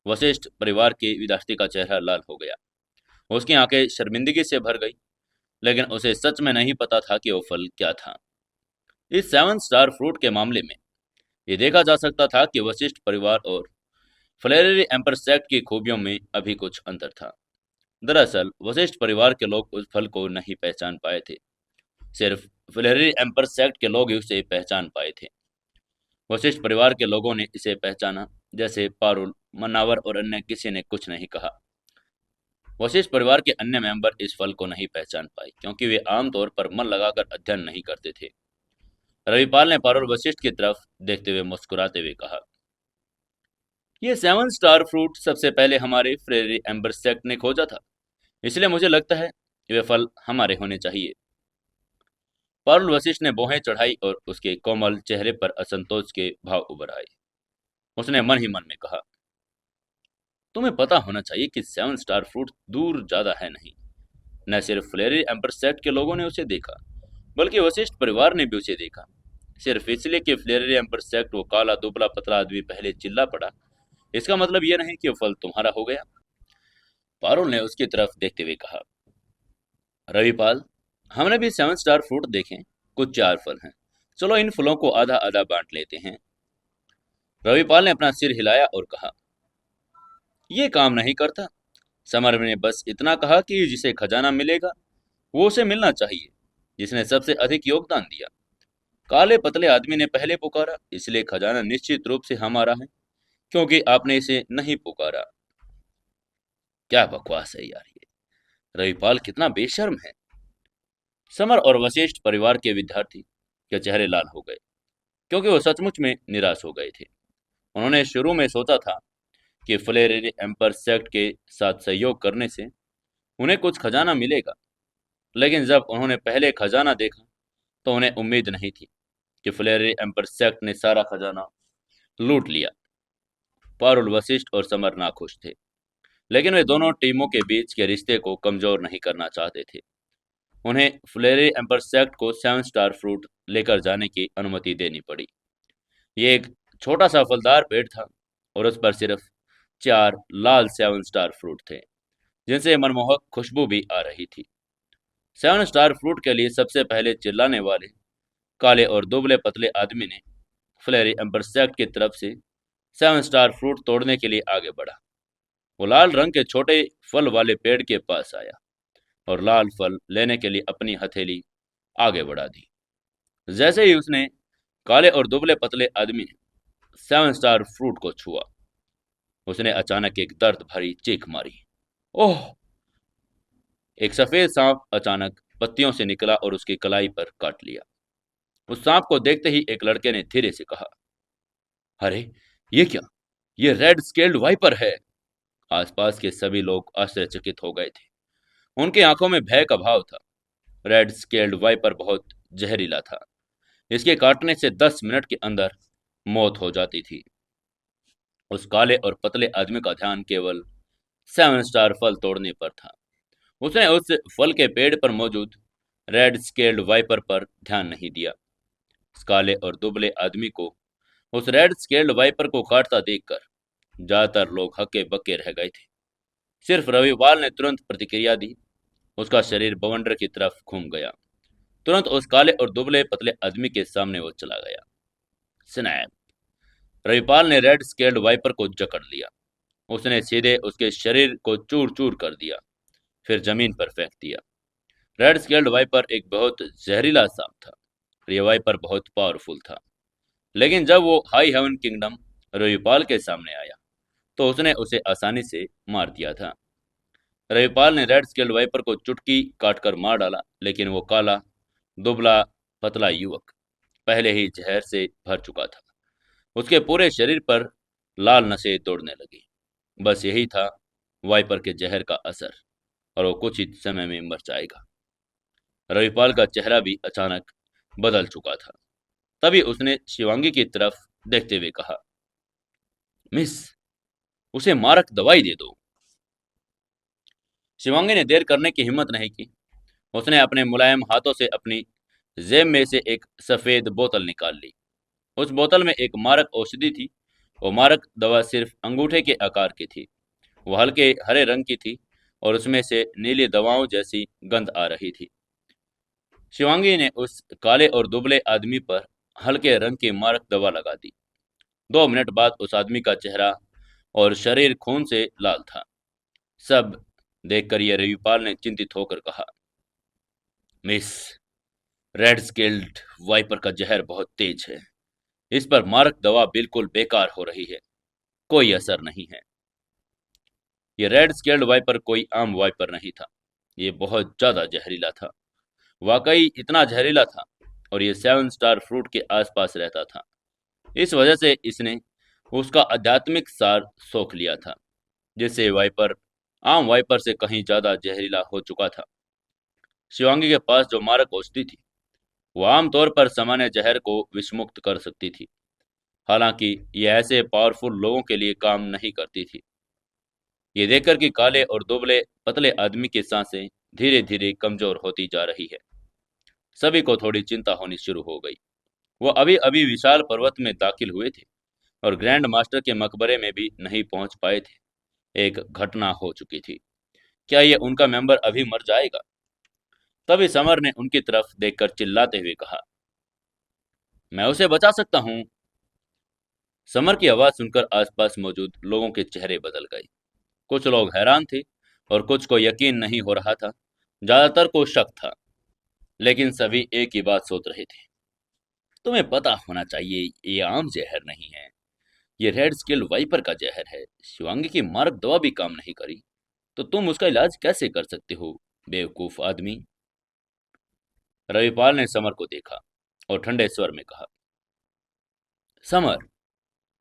वशिष्ठ परिवार के विद्यार्थी का चेहरा लाल हो गया। उसकी आंखें शर्मिंदगी से भर गई, लेकिन उसे सच में नहीं पता था कि वो फल क्या था। इस 7 स्टार फ्रूट के मामले में ये देखा जा सकता था कि वशिष्ठ परिवार और फ्लेयरी एम्पर सेक्ट की खूबियों में अभी कुछ अंतर था। दरअसल वशिष्ठ परिवार के लोग उस फल को नहीं पहचान पाए थे, सिर्फ फ्लेयरी एम्पर सेक्ट के लोग ही उसे पहचान पाए थे। वशिष्ठ परिवार के लोगों ने इसे पहचाना, जैसे पारुल, मन्नावर और अन्य किसी ने कुछ नहीं कहा। वशिष्ठ परिवार के अन्य मेंबर इस फल को नहीं पहचान पाए, क्योंकि वे आमतौर पर मन लगाकर अध्ययन नहीं करते थे। रविपाल ने पारुल वशिष्ठ की तरफ देखते हुए मुस्कुराते हुए कहा, ये 7 स्टार फ्रूट सबसे पहले हमारे फ्रेरी एम्बर सेक्ट ने खोजा था, इसलिए मुझे लगता है वे फल हमारे होने चाहिए। पारुल वशिष्ठ ने भौहें चढ़ाई और उसके कोमल चेहरे पर असंतोष के भाव उभर आए। उसने मन ही मन में कहा, तुम्हें पता होना चाहिए कि 7 स्टार फ्रूट दूर ज्यादा है नहीं। न सिर्फ फ्लेरी एम्पर सेक्ट के लोगों ने उसे देखा, बल्कि वशिष्ठ परिवार ने भी उसे देखा। सिर्फ इसलिए कि फ्लेरी एम्पर सेक्ट वो काला दुबला पतला आदमी पहले चिल्ला पड़ा, इसका मतलब यह नहीं कि वो फल तुम्हारा हो गया। पारुल ने उसकी तरफ देखते हुए कहा, रविपाल, हमने भी 7 स्टार फ्रूट देखे, कुछ 4 फल हैं। चलो इन फलों को आधा आधा बांट लेते हैं। रविपाल ने अपना सिर हिलाया और कहा, यह काम नहीं करता। समर ने बस इतना कहा कि जिसे खजाना मिलेगा वो उसे मिलना चाहिए, जिसने सबसे अधिक योगदान दिया। काले पतले आदमी ने पहले पुकारा, इसलिए खजाना निश्चित रूप से हमारा है, क्योंकि आपने इसे नहीं पुकारा। क्या बकवास है यार ये। रविपाल कितना बेशर्म है। समर और वशिष्ठ परिवार के विद्यार्थी के चेहरे लाल हो गए, क्योंकि वो सचमुच में निराश हो गए थे। उन्होंने शुरू में सोचा था कि फ्लेरी एम्पर सेक्ट के साथ सहयोग करने से उन्हें कुछ खजाना मिलेगा, लेकिन जब उन्होंने पहले खजाना देखा तो उन्हें उम्मीद नहीं थी कि फ्लेरी एम्पर सेक्ट ने सारा खजाना लूट लिया। पारुल, वशिष्ठ और समर नाखुश थे, लेकिन वे दोनों टीमों के बीच के रिश्ते को कमजोर नहीं करना चाहते थे। उन्हें फ्लेरी एम्पर सेक्ट को 7 स्टार फ्रूट लेकर जाने की अनुमति देनी पड़ी। ये एक छोटा सा फलदार पेड़ था और उस पर सिर्फ 4 लाल 7 स्टार फ्रूट थे, जिनसे मनमोहक खुशबू भी आ रही थी। 7 स्टार फ्रूट के लिए सबसे पहले चिल्लाने वाले काले और दुबले पतले आदमी ने फ्लेरी एम्पर सेक्ट की तरफ से 7 स्टार फ्रूट तोड़ने के लिए आगे बढ़ा। वो लाल रंग के छोटे फल वाले पेड़ के पास आया और लाल फल लेने के लिए अपनी हथेली आगे बढ़ा दी। जैसे ही उसने काले और दुबले पतले आदमी ने 7 स्टार फ्रूट को छुआ, उसने अचानक एक दर्द भरी चीख मारी। ओह! एक सफेद सांप अचानक पत्तियों से निकला और उसकी कलाई पर काट लिया। उस सांप को देखते ही एक लड़के ने धीरे से कहा, अरे ये क्या? ये रेड स्केल्ड वाइपर है। आसपास के सभी लोग आश्चर्यचकित हो गए थे। उनकी आंखों में भय का भाव था। रेड स्केल्ड वाइपर बहुत जहरीला था। इसके काटने से 10 मिनट के अंदर मौत हो जाती थी। उस काले और पतले आदमी का ध्यान केवल 7 स्टार फल तोड़ने पर था। उसने उस फल के पेड़ पर मौजूद रेड स्केल्ड वाइपर पर ध्यान नहीं दिया। उस काले और दुबले आदमी को उस रेड स्केल्ड वाइपर को काटता देखकर ज्यादातर लोग हक्के बक्के रह गए थे। सिर्फ रविपाल ने तुरंत प्रतिक्रिया दी। उसका शरीर बवंडर की तरफ घूम गया। तुरंत उस काले और दुबले पतले आदमी के सामने वो चला गया। स्नैप! रविपाल ने रेड स्केल्ड वाइपर को जकड़ लिया। उसने सीधे उसके शरीर को चूर चूर कर दिया, फिर जमीन पर फेंक दिया। रेड स्केल्ड वाइपर एक बहुत जहरीला सांप था। यह वाइपर बहुत पावरफुल था, लेकिन जब वो हाई हेवन किंगडम रविपाल के सामने आया तो उसने उसे आसानी से मार दिया था। रविपाल ने रेड स्केल्ड वाइपर को चुटकी काटकर मार डाला, लेकिन वो काला दुबला पतला युवक पहले ही जहर से भर चुका था। उसके पूरे शरीर पर लाल नसें दौड़ने लगी। बस यही था वाइपर के जहर का असर, और वो कुछ ही समय में मर जाएगा। रविपाल का चेहरा भी अचानक बदल चुका था। तभी उसने शिवांगी की तरफ देखते हुए कहा, मिस, उसे मारक दवाई दे दो। शिवांगी ने देर करने की हिम्मत नहीं की। उसने अपने मुलायम हाथों से अपनी जेब में से एक सफेद बोतल निकाल ली। उस बोतल में एक मारक औषधि थी। वो मारक दवा सिर्फ अंगूठे के आकार की थी। वो हल्के हरे रंग की थी और उसमें से नीली दवाओं जैसी गंध आ रही थी। शिवांगी ने उस काले और दुबले आदमी पर हल्के रंग की मारक दवा लगा दी। 2 मिनट बाद उस आदमी का चेहरा और शरीर खून से लाल था। सब देखकर यह रविपाल ने चिंतित होकर कहा, मिस, रेड स्केल्ड वाइपर का जहर बहुत तेज है। इस पर मारक दवा बिल्कुल बेकार हो रही है। कोई असर नहीं है। ये रेड स्केल्ड वाइपर कोई आम वाइपर नहीं था। ये बहुत ज्यादा जहरीला था। वाकई इतना जहरीला था। और ये 7 स्टार फ्रूट के आसपास रहता था। इस वजह से इसने उसका आध्यात्मिक सार सोख लिया था, जिससे वाइपर आम वाइपर से कहीं ज्यादा जहरीला हो चुका था। शिवांगी के पास जो मारक औषधि थी वो आमतौर पर सामान्य जहर को विषमुक्त कर सकती थी। हालांकि यह ऐसे पावरफुल लोगों के लिए काम नहीं करती थी। ये देखकर कि काले और दुबले पतले आदमी की सांसें धीरे धीरे कमजोर होती जा रही है, सभी को थोड़ी चिंता होनी शुरू हो गई। वो अभी अभी विशाल पर्वत में दाखिल हुए थे और ग्रैंड मास्टर के मकबरे में भी नहीं पहुंच पाए थे। एक घटना हो चुकी थी। क्या ये उनका मेंबर अभी मर जाएगा? तभी समर ने उनकी तरफ देखकर चिल्लाते हुए कहा, मैं उसे बचा सकता हूँ। समर की आवाज सुनकर आसपास मौजूद लोगों के चेहरे बदल गए। कुछ लोग हैरान थे और कुछ को यकीन नहीं हो रहा था। ज्यादातर को शक था, लेकिन सभी एक ही बात सोच रहे थे। तुम्हें पता होना चाहिए, ये आम जहर नहीं है। ये रेड स्केल वाइपर का जहर है। शिवांगी की मारक दवा भी काम नहीं करी, तो तुम उसका इलाज कैसे कर सकते हो, बेवकूफ आदमी? रविपाल ने समर को देखा और ठंडे स्वर में कहा, समर,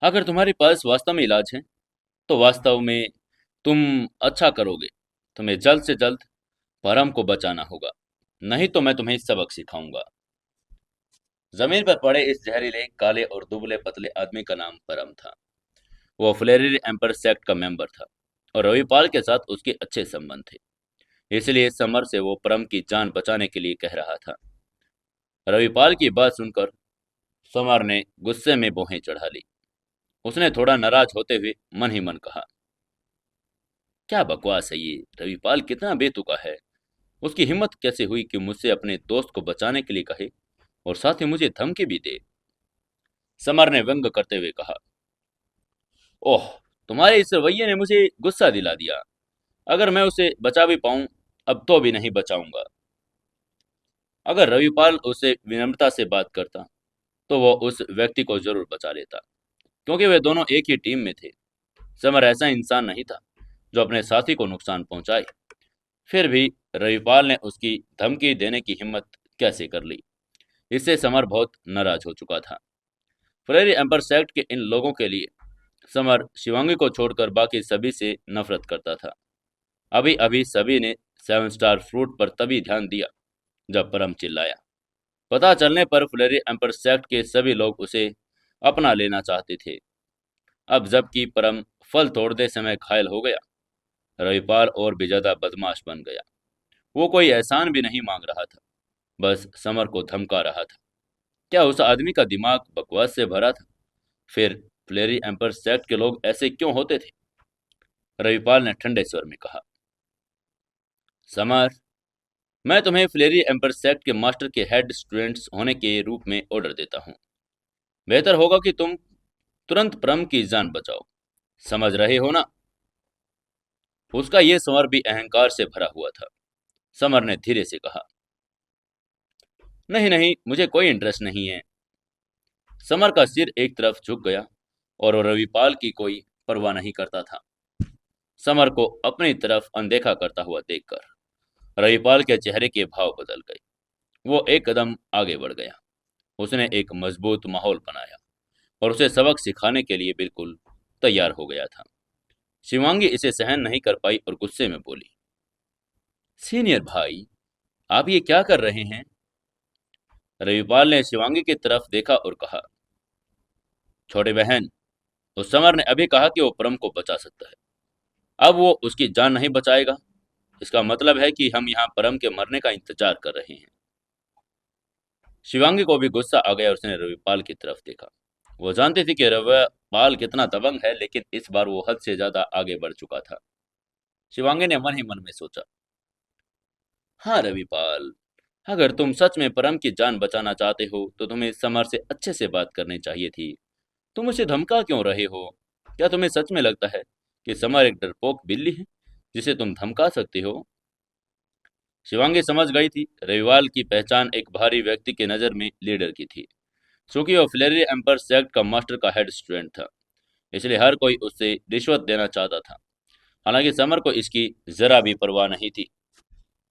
अगर तुम्हारे पास वास्तव में इलाज है तो वास्तव में तुम अच्छा करोगे। तुम्हें जल्द से जल्द परम को बचाना होगा, नहीं तो मैं तुम्हें सबक सिखाऊंगा। जमीन पर पड़े इस जहरीले काले और दुबले पतले आदमी का नाम परम था। वो फ्लेरी एम्पर सेक्ट का मेंबर था और रविपाल के साथ उसके अच्छे संबंध थे। इसलिए समर से वो परम की जान बचाने के लिए कह रहा था। रविपाल की बात सुनकर समर ने गुस्से में भौहें चढ़ा ली। उसने थोड़ा नाराज होते हुए मन ही मन कहा, क्या बकवास है ये। रविपाल कितना बेतुका है। उसकी हिम्मत कैसे हुई कि मुझसे अपने दोस्त को बचाने के लिए कहे और साथ ही मुझे धमकी भी दे। समर ने व्यंग करते हुए कहा, ओह, तुम्हारे इस रवैये ने मुझे गुस्सा दिला दिया। अगर मैं उसे बचा भी पाऊं, अब तो भी नहीं बचाऊंगा। अगर रविपाल उसे विनम्रता से बात करता तो वो उस व्यक्ति को जरूर बचा लेता, क्योंकि वे दोनों एक ही टीम में थे। समर ऐसा इंसान नहीं था जो अपने साथी को नुकसान पहुंचाए। फिर भी रविपाल ने उसकी धमकी देने की हिम्मत कैसे कर ली? इससे समर बहुत नाराज हो चुका था। फ्रेरी एम्पर सेक्ट के इन लोगों के लिए समर शिवांगी को छोड़कर बाकी सभी से नफरत करता था। अभी अभी सभी ने 7 स्टार फ्रूट पर तभी ध्यान दिया जब परम चिल्लाया। पता चलने पर फ्लेरी एम्पर सेक्ट के सभी लोग उसे अपना लेना चाहते थे। अब जबकि परम फल तोड़ते समय घायल हो गया, रविपाल और भी ज्यादा बदमाश बन गया। वो कोई एहसान भी नहीं मांग रहा था, बस समर को धमका रहा था। क्या उस आदमी का दिमाग बकवास से भरा था? फिर फ्लेरी एम्पर सेक्ट के लोग ऐसे क्यों होते थे? रविपाल ने ठंडे स्वर में कहा, समर, मैं तुम्हें फ्लेरी एम्पर सेक्ट के मास्टर के हेड स्टूडेंट्स होने के रूप में ऑर्डर देता हूँ। बेहतर होगा कि तुम तुरंत परम की जान बचाओ। समझ रहे हो ना? उसका यह स्वर भी अहंकार से भरा हुआ था। समर ने धीरे से कहा, नहीं नहीं, मुझे कोई इंटरेस्ट नहीं है। समर का सिर एक तरफ झुक गया और वो रविपाल की कोई परवाह नहीं करता था। समर को अपनी तरफ अनदेखा करता हुआ देखकर रविपाल के चेहरे के भाव बदल गए। वो एक कदम आगे बढ़ गया। उसने एक मजबूत माहौल बनाया और उसे सबक सिखाने के लिए बिल्कुल तैयार हो गया था। शिवांगी इसे सहन नहीं कर पाई और गुस्से में बोली, सीनियर भाई, आप ये क्या कर रहे हैं? रविपाल ने शिवांगी की तरफ देखा और कहा, छोटी बहन, उस समर ने अभी कहा कि वो परम को बचा सकता है। अब वो उसकी जान नहीं बचाएगा। इसका मतलब है कि हम यहाँ परम के मरने का इंतजार कर रहे हैं। शिवांगी को भी गुस्सा आ गया और उसने रविपाल की तरफ देखा। वो जानती थी कि रविपाल कितना दबंग है, लेकिन इस बार वो हद से ज्यादा आगे बढ़ चुका था। शिवांगी ने मन ही मन में सोचा, हाँ रविपाल, अगर तुम सच में परम की जान बचाना चाहते हो तो तुम्हें समर से अच्छे से बात करनी चाहिए थी। तुम उसे धमका क्यों रहे हो? क्या तुम्हें सच में लगता है कि समर एक डरपोक बिल्ली है जिसे तुम धमका सकते हो? शिवांगी समझ गई थी रविवाल की पहचान एक भारी व्यक्ति की नज़र में लीडर की थी। चूंकि वो फ्लेरी एम्पर सेक्ट का मास्टर का हेड स्टूडेंट था, इसलिए हर कोई उससे रिश्वत देना चाहता था। हालांकि समर को इसकी जरा भी परवाह नहीं थी।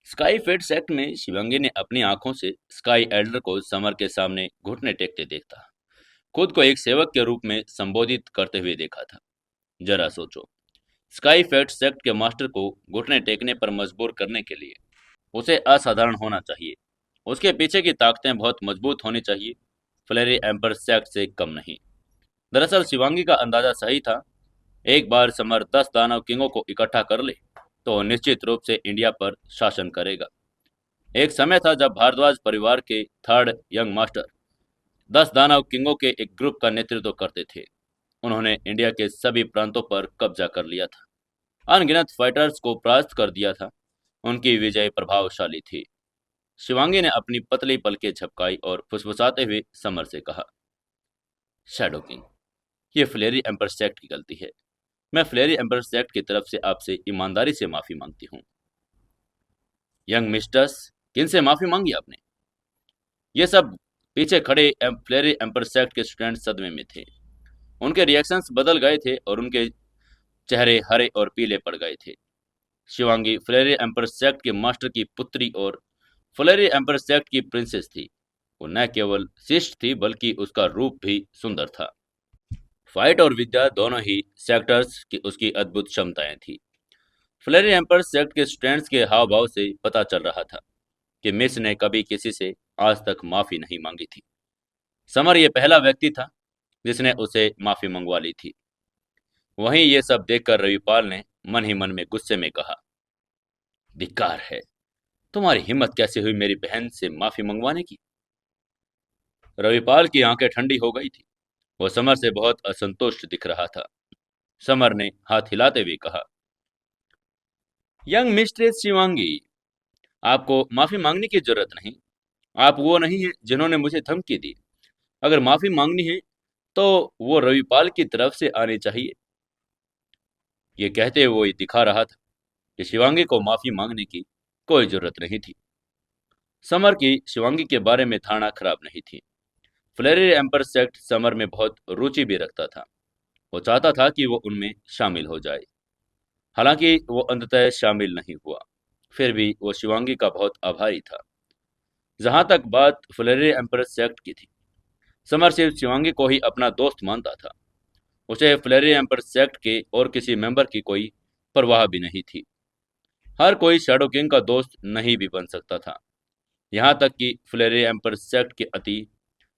स्काई फेड सेक्ट में शिवांगी ने अपनी आंखों से स्काई एल्डर को समर के सामने घुटने टेकते देखा, खुद को एक सेवक के रूप में संबोधित करते हुए देखा था। जरा सोचो, स्काई फेड सेक्ट के मास्टर को घुटने टेकने पर मजबूर करने के लिए उसे असाधारण होना चाहिए। उसके पीछे की ताकतें बहुत मजबूत होनी चाहिए, फ्लेरी एम्पर सेक्ट से कम नहीं। दरअसल शिवांगी का अंदाजा सही था। एक बार समर 10 दानव किंगों को इकट्ठा कर ले तो वो निश्चित रूप से इंडिया पर शासन करेगा। एक समय था जब भारद्वाज परिवार के थर्ड यंग मास्टर 10 दानव किंगों के एक ग्रुप का नेतृत्व करते थे। उन्होंने इंडिया के सभी प्रांतों पर कब्जा कर लिया था, अनगिनत फाइटर्स को परास्त कर दिया था। उनकी विजय प्रभावशाली थी। शिवांगी ने अपनी पतली पलकें झपकाई और फुसफुसाते हुए समर से कहा, शैडो किंग, ये फ्लेरी एम्पर सेक्ट की गलती है। मैं फ्लेरी एम्पर सेक्ट की तरफ से आपसे ईमानदारी से माफी मांगती हूँ। यंग मिस्टर्स, किनसे माफी मांगी आपने? ये सब पीछे खड़े फ्लेरी एम्पर सेक्ट के स्टूडेंट सदमे में थे। उनके रिएक्शंस बदल गए थे और उनके चेहरे हरे और पीले पड़ गए थे। शिवांगी फ्लेरी एम्पर सेक्ट के मास्टर की पुत्री और फ्लेरी एम्पर सेक्ट की प्रिंसेस थी। वो न केवल शिष्ट थी बल्कि उसका रूप भी सुंदर था। फाइट और विद्या दोनों ही सेक्टर्स की उसकी अद्भुत क्षमताएं थी। फ्लेरी एम्पर सेक्ट के स्टूडेंट्स के हाव भाव से पता चल रहा था कि मिस ने कभी किसी से आज तक माफी नहीं मांगी थी। समर ये पहला व्यक्ति था जिसने उसे माफी मंगवा ली थी। वहीं ये सब देखकर रविपाल ने मन ही मन में गुस्से में कहा, धिक्कार है, तुम्हारी हिम्मत कैसे हुई मेरी बहन से माफी मंगवाने की? रविपाल की आंखें ठंडी हो गई थी। वो समर से बहुत असंतुष्ट दिख रहा था। समर ने हाथ हिलाते हुए कहा, यंग मिस्ट्रेस शिवांगी, आपको माफी मांगने की जरूरत नहीं। आप वो नहीं है जिन्होंने मुझे धमकी दी। अगर माफी मांगनी है तो वो रविपाल की तरफ से आनी चाहिए। ये कहते हुए वो ये दिखा रहा था कि शिवांगी को माफी मांगने की कोई जरूरत नहीं थी। समर की शिवांगी के बारे में धारणा खराब नहीं थी। फ्लेरी एम्पर सेक्ट समर में बहुत रुचि भी रखता था। वो चाहता था कि वो उनमें शामिल हो जाए। हालांकि वो अंततः शामिल नहीं हुआ, फिर भी वो शिवांगी का बहुत आभारी था। जहां तक बात फ्लेरी एम्पर सेक्ट की थी, समर सिर्फ शिवांगी को ही अपना दोस्त मानता था। उसे फ्लेरी एम्पर सेक्ट के और किसी मेंबर की कोई परवाह भी नहीं थी। हर कोई शैडो किंग का दोस्त नहीं भी बन सकता था। यहाँ तक कि फ्लेरी एम्पर सेक्ट के अति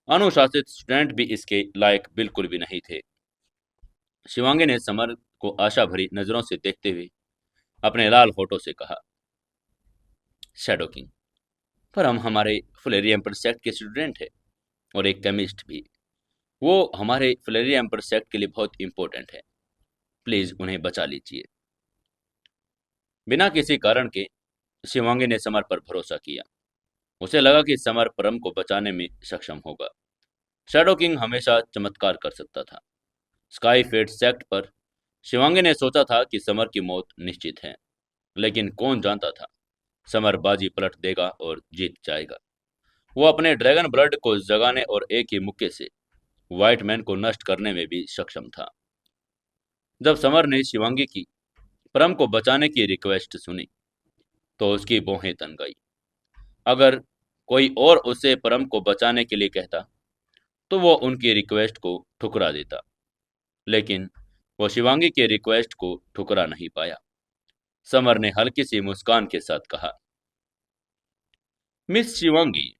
अनुशासित स्टूडेंट भी इसके लायक बिल्कुल भी नहीं थे। शिवांगी ने समर को आशा भरी नजरों से देखते हुए अपने लाल होठों से कहा, शैडो किंग, पर हम हमारे फ्लेरी एम्पर सेक्ट के स्टूडेंट हैं और एक केमिस्ट भी। वो हमारे फ्लेरी एम्पर सेक्ट के लिए बहुत इंपॉर्टेंट है। प्लीज उन्हें बचा लीजिए। बिना किसी कारण के शिवांगी ने समर पर भरोसा किया। उसे लगा कि समर परम को बचाने में सक्षम होगा। शैडो किंग हमेशा चमत्कार कर सकता था। स्काई फेड सेक्ट पर शिवांगी ने सोचा था कि समर की मौत निश्चित है, लेकिन कौन जानता था समर बाजी पलट देगा और जीत जाएगा। वो अपने ड्रैगन ब्लड को जगाने और एक ही मुक्के से व्हाइट मैन को नष्ट करने में भी सक्षम था। जब समर ने शिवांगी की परम को बचाने की रिक्वेस्ट सुनी तो उसकी भौहें तन गई। अगर कोई और उसे परम को बचाने के लिए कहता तो वो उनकी रिक्वेस्ट को ठुकरा देता, लेकिन वो शिवांगी के रिक्वेस्ट को ठुकरा नहीं पाया। समर ने हल्की सी मुस्कान के साथ कहा, मिस शिवांगी,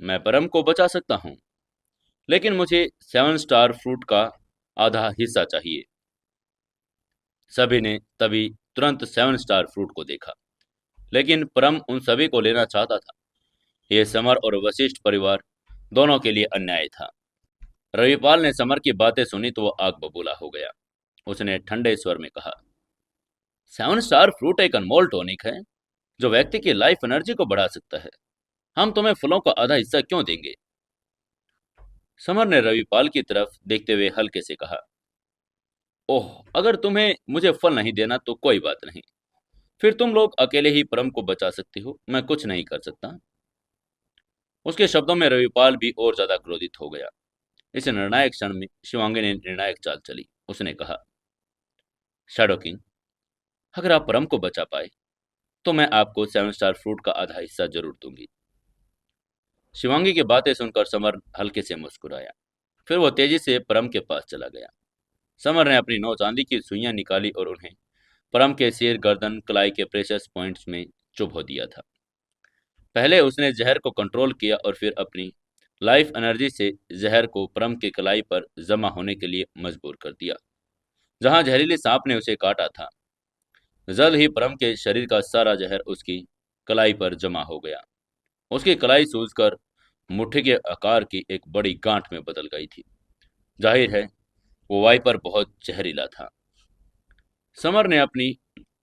मैं परम को बचा सकता हूँ, लेकिन मुझे 7 स्टार फ्रूट का आधा हिस्सा चाहिए। सभी ने तभी तुरंत 7 स्टार फ्रूट को देखा। लेकिन परम उन सभी को लेना चाहता था। यह समर और वशिष्ठ परिवार दोनों के लिए अन्याय था। रविपाल ने समर की बातें सुनी तो वह आग बबूला हो गया। उसने ठंडे स्वर में कहा, सेवन स्टार फ्रूट एक अनमोल टॉनिक है जो व्यक्ति की लाइफ एनर्जी को बढ़ा सकता है। हम तुम्हें फलों का आधा हिस्सा क्यों देंगे? समर ने रविपाल की तरफ देखते हुए हल्के से कहा, ओह, अगर तुम्हें मुझे फल नहीं देना तो कोई बात नहीं। फिर तुम लोग अकेले ही परम को बचा सकते हो, मैं कुछ नहीं कर सकता। उसके शब्दों में रविपाल भी और ज्यादा क्रोधित हो गया। इस निर्णायक क्षण में शिवांगी ने निर्णायक चाल चली। उसने कहा, शैडो किंग, अगर आप परम को बचा पाए तो मैं आपको सेवन स्टार फ्रूट का आधा हिस्सा जरूर दूंगी। शिवांगी की बातें सुनकर समर हल्के से मुस्कुराया। फिर वो तेजी से परम के पास चला गया। समर ने अपनी नौ चांदी की सुइयां निकाली और उन्हें परम के सिर, गर्दन, कलाई के प्रेशस पॉइंट्स में चुभो दिया था। पहले उसने जहर को कंट्रोल किया और फिर अपनी लाइफ एनर्जी से जहर को परम की कलाई पर जमा होने के लिए मजबूर कर दिया, जहां जहरीले सांप ने उसे काटा था। जल्द ही परम के शरीर का सारा जहर उसकी कलाई पर जमा हो गया। उसकी कलाई सूजकर मुट्ठी के आकार की एक बड़ी गांठ में बदल गई थी। जाहिर है वो वाइपर बहुत जहरीला था। समर ने अपनी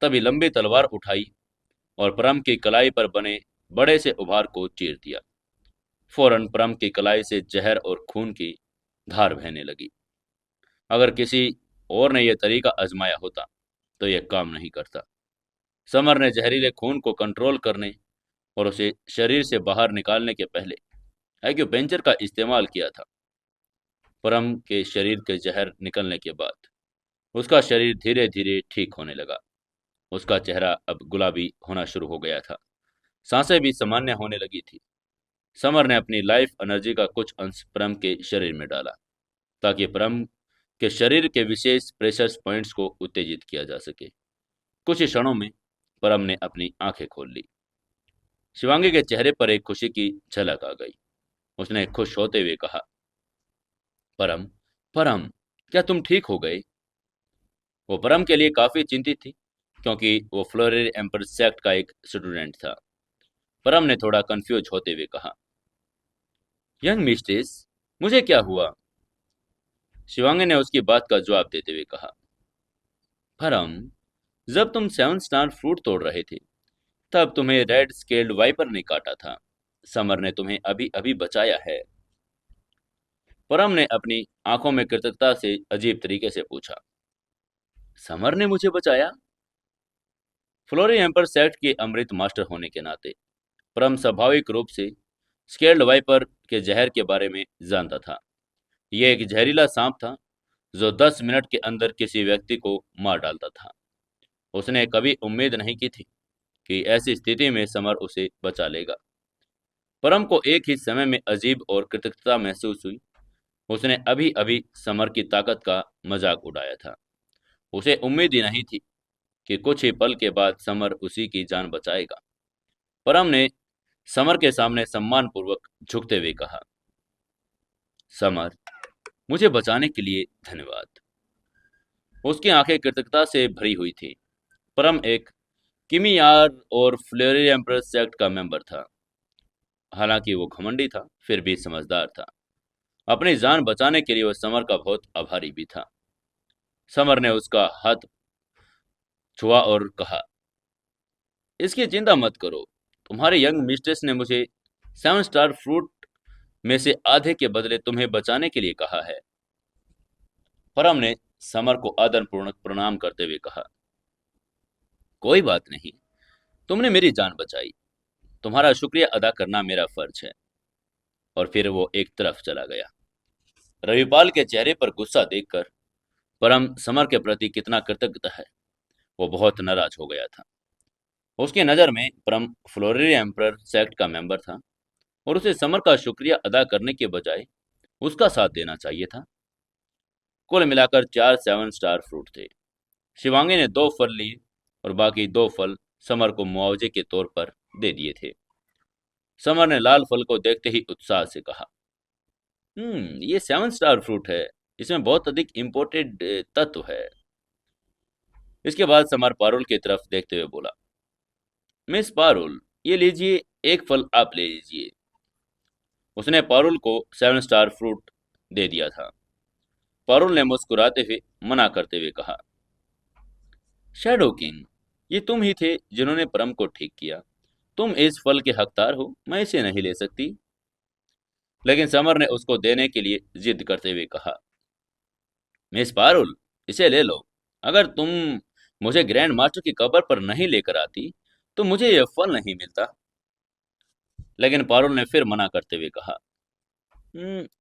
तभी लंबी तलवार उठाई और परम की कलाई पर बने बड़े से उभार को चीर दिया। फौरन परम की कलाई से जहर और खून की धार बहने लगी। अगर किसी और ने यह तरीका आजमाया होता तो यह काम नहीं करता। समर ने जहरीले खून को कंट्रोल करने और उसे शरीर से बाहर निकालने के पहले एक्यूपेंचर का इस्तेमाल किया था। परम के शरीर के जहर निकलने के बाद उसका शरीर धीरे धीरे ठीक होने लगा। उसका चेहरा अब गुलाबी होना शुरू हो गया था। सांसें भी सामान्य होने लगी थी। समर ने अपनी लाइफ एनर्जी का कुछ अंश परम के शरीर में डाला ताकि परम के शरीर के विशेष प्रेशर पॉइंट्स को उत्तेजित किया जा सके। कुछ ही क्षणों में परम ने अपनी आंखें खोल ली। शिवांगी के चेहरे पर एक खुशी की झलक आ गई। उसने खुश होते हुए कहा, परम, परम, क्या तुम ठीक हो गए? वो परम के लिए काफी चिंतित थी क्योंकि वो फ्लोरेरी एम्पर सेक्ट का एक स्टूडेंट था। परम ने थोड़ा कंफ्यूज होते हुए कहा, यंग मिस्ट्रेस, मुझे क्या हुआ? शिवांगी ने उसकी बात का जवाब देते हुए कहा, परम, जब तुम सेवन स्टार फ्रूट तोड़ रहे थे तब तुम्हें रेड स्केल्ड वाइपर ने काटा था। समर ने तुम्हें अभी अभी बचाया है। परम ने अपनी आंखों में कृतज्ञता से अजीब तरीके से पूछा, समर ने मुझे बचाया? फ्लोरी एम्पर सेक्ट के अमृत मास्टर होने के नाते परम स्वाभाविक रूप से स्केल्ड वाइपर के जहर के बारे में जानता था। यह एक जहरीला सांप था जो 10 मिनट के अंदर किसी व्यक्ति को मार डालता था। उसने कभी उम्मीद नहीं की थी कि ऐसी स्थिति में समर उसे बचा लेगा। परम को एक ही समय में अजीब और कृतज्ञता महसूस हुई। उसने अभी अभी समर की ताकत का मजाक उड़ाया था। उसे उम्मीद ही नहीं थी कि कुछ ही पल के बाद समर उसी की जान बचाएगा। परम ने समर के सामने सम्मानपूर्वक झुकते हुए कहा, समर, मुझे बचाने के लिए धन्यवाद। उसकी आंखें कृतज्ञता से भरी हुई थी। परम एक किमियार और फ्लेरी एम्प्रेस सेक्ट का मेंबर था। हालांकि वो घमंडी था, फिर भी समझदार था। अपनी जान बचाने के लिए वह समर का बहुत आभारी भी था। समर ने उसका हाथ छुआ और कहा, इसकी चिंता मत करो। तुम्हारे यंग मिस्ट्रेस ने मुझे सेवन स्टार फ्रूट में से आधे के बदले तुम्हें बचाने के लिए कहा है। परम ने समर को आदरपूर्वक प्रणाम करते हुए कहा, कोई बात नहीं, तुमने मेरी जान बचाई। तुम्हारा शुक्रिया अदा करना मेरा फर्ज है। और फिर वो एक तरफ चला गया। रविपाल के चेहरे पर गुस्सा देखकर परम समर के प्रति कितना कृतज्ञ है, वो बहुत नाराज हो गया था। उसकी नज़र में परम फ्लोरी एम्पर सेक्ट का मेंबर था और उसे समर का शुक्रिया अदा करने के बजाय उसका साथ देना चाहिए था। कुल मिलाकर 4 सेवन स्टार फ्रूट थे। शिवांगी ने 2 फल लिए और बाकी 2 फल समर को मुआवजे के तौर पर दे दिए थे। समर ने लाल फल को देखते ही उत्साह से कहा, ये सेवन स्टार फ्रूट है। इसमें बहुत अधिक इम्पोर्टेड तत्व है। इसके बाद समर पारुल की तरफ देखते हुए बोला, मिस पारुल, ये लीजिए, एक फल आप ले लीजिए। उसने पारुल को 7 स्टार फ्रूट दे दिया था। पारुल ने मुस्कुराते हुए मना करते हुए कहा, शैडो किंग, ये तुम ही थे जिन्होंने परम को ठीक किया। तुम इस फल के हकदार हो, मैं इसे नहीं ले सकती। लेकिन समर ने उसको देने के लिए जिद करते हुए कहा, मिस पारुल, इसे ले लो। अगर तुम मुझे ग्रैंड मास्टर की कब्र पर नहीं लेकर आती तो मुझे यह फल नहीं मिलता। लेकिन पारुल ने फिर मना करते हुए कहा,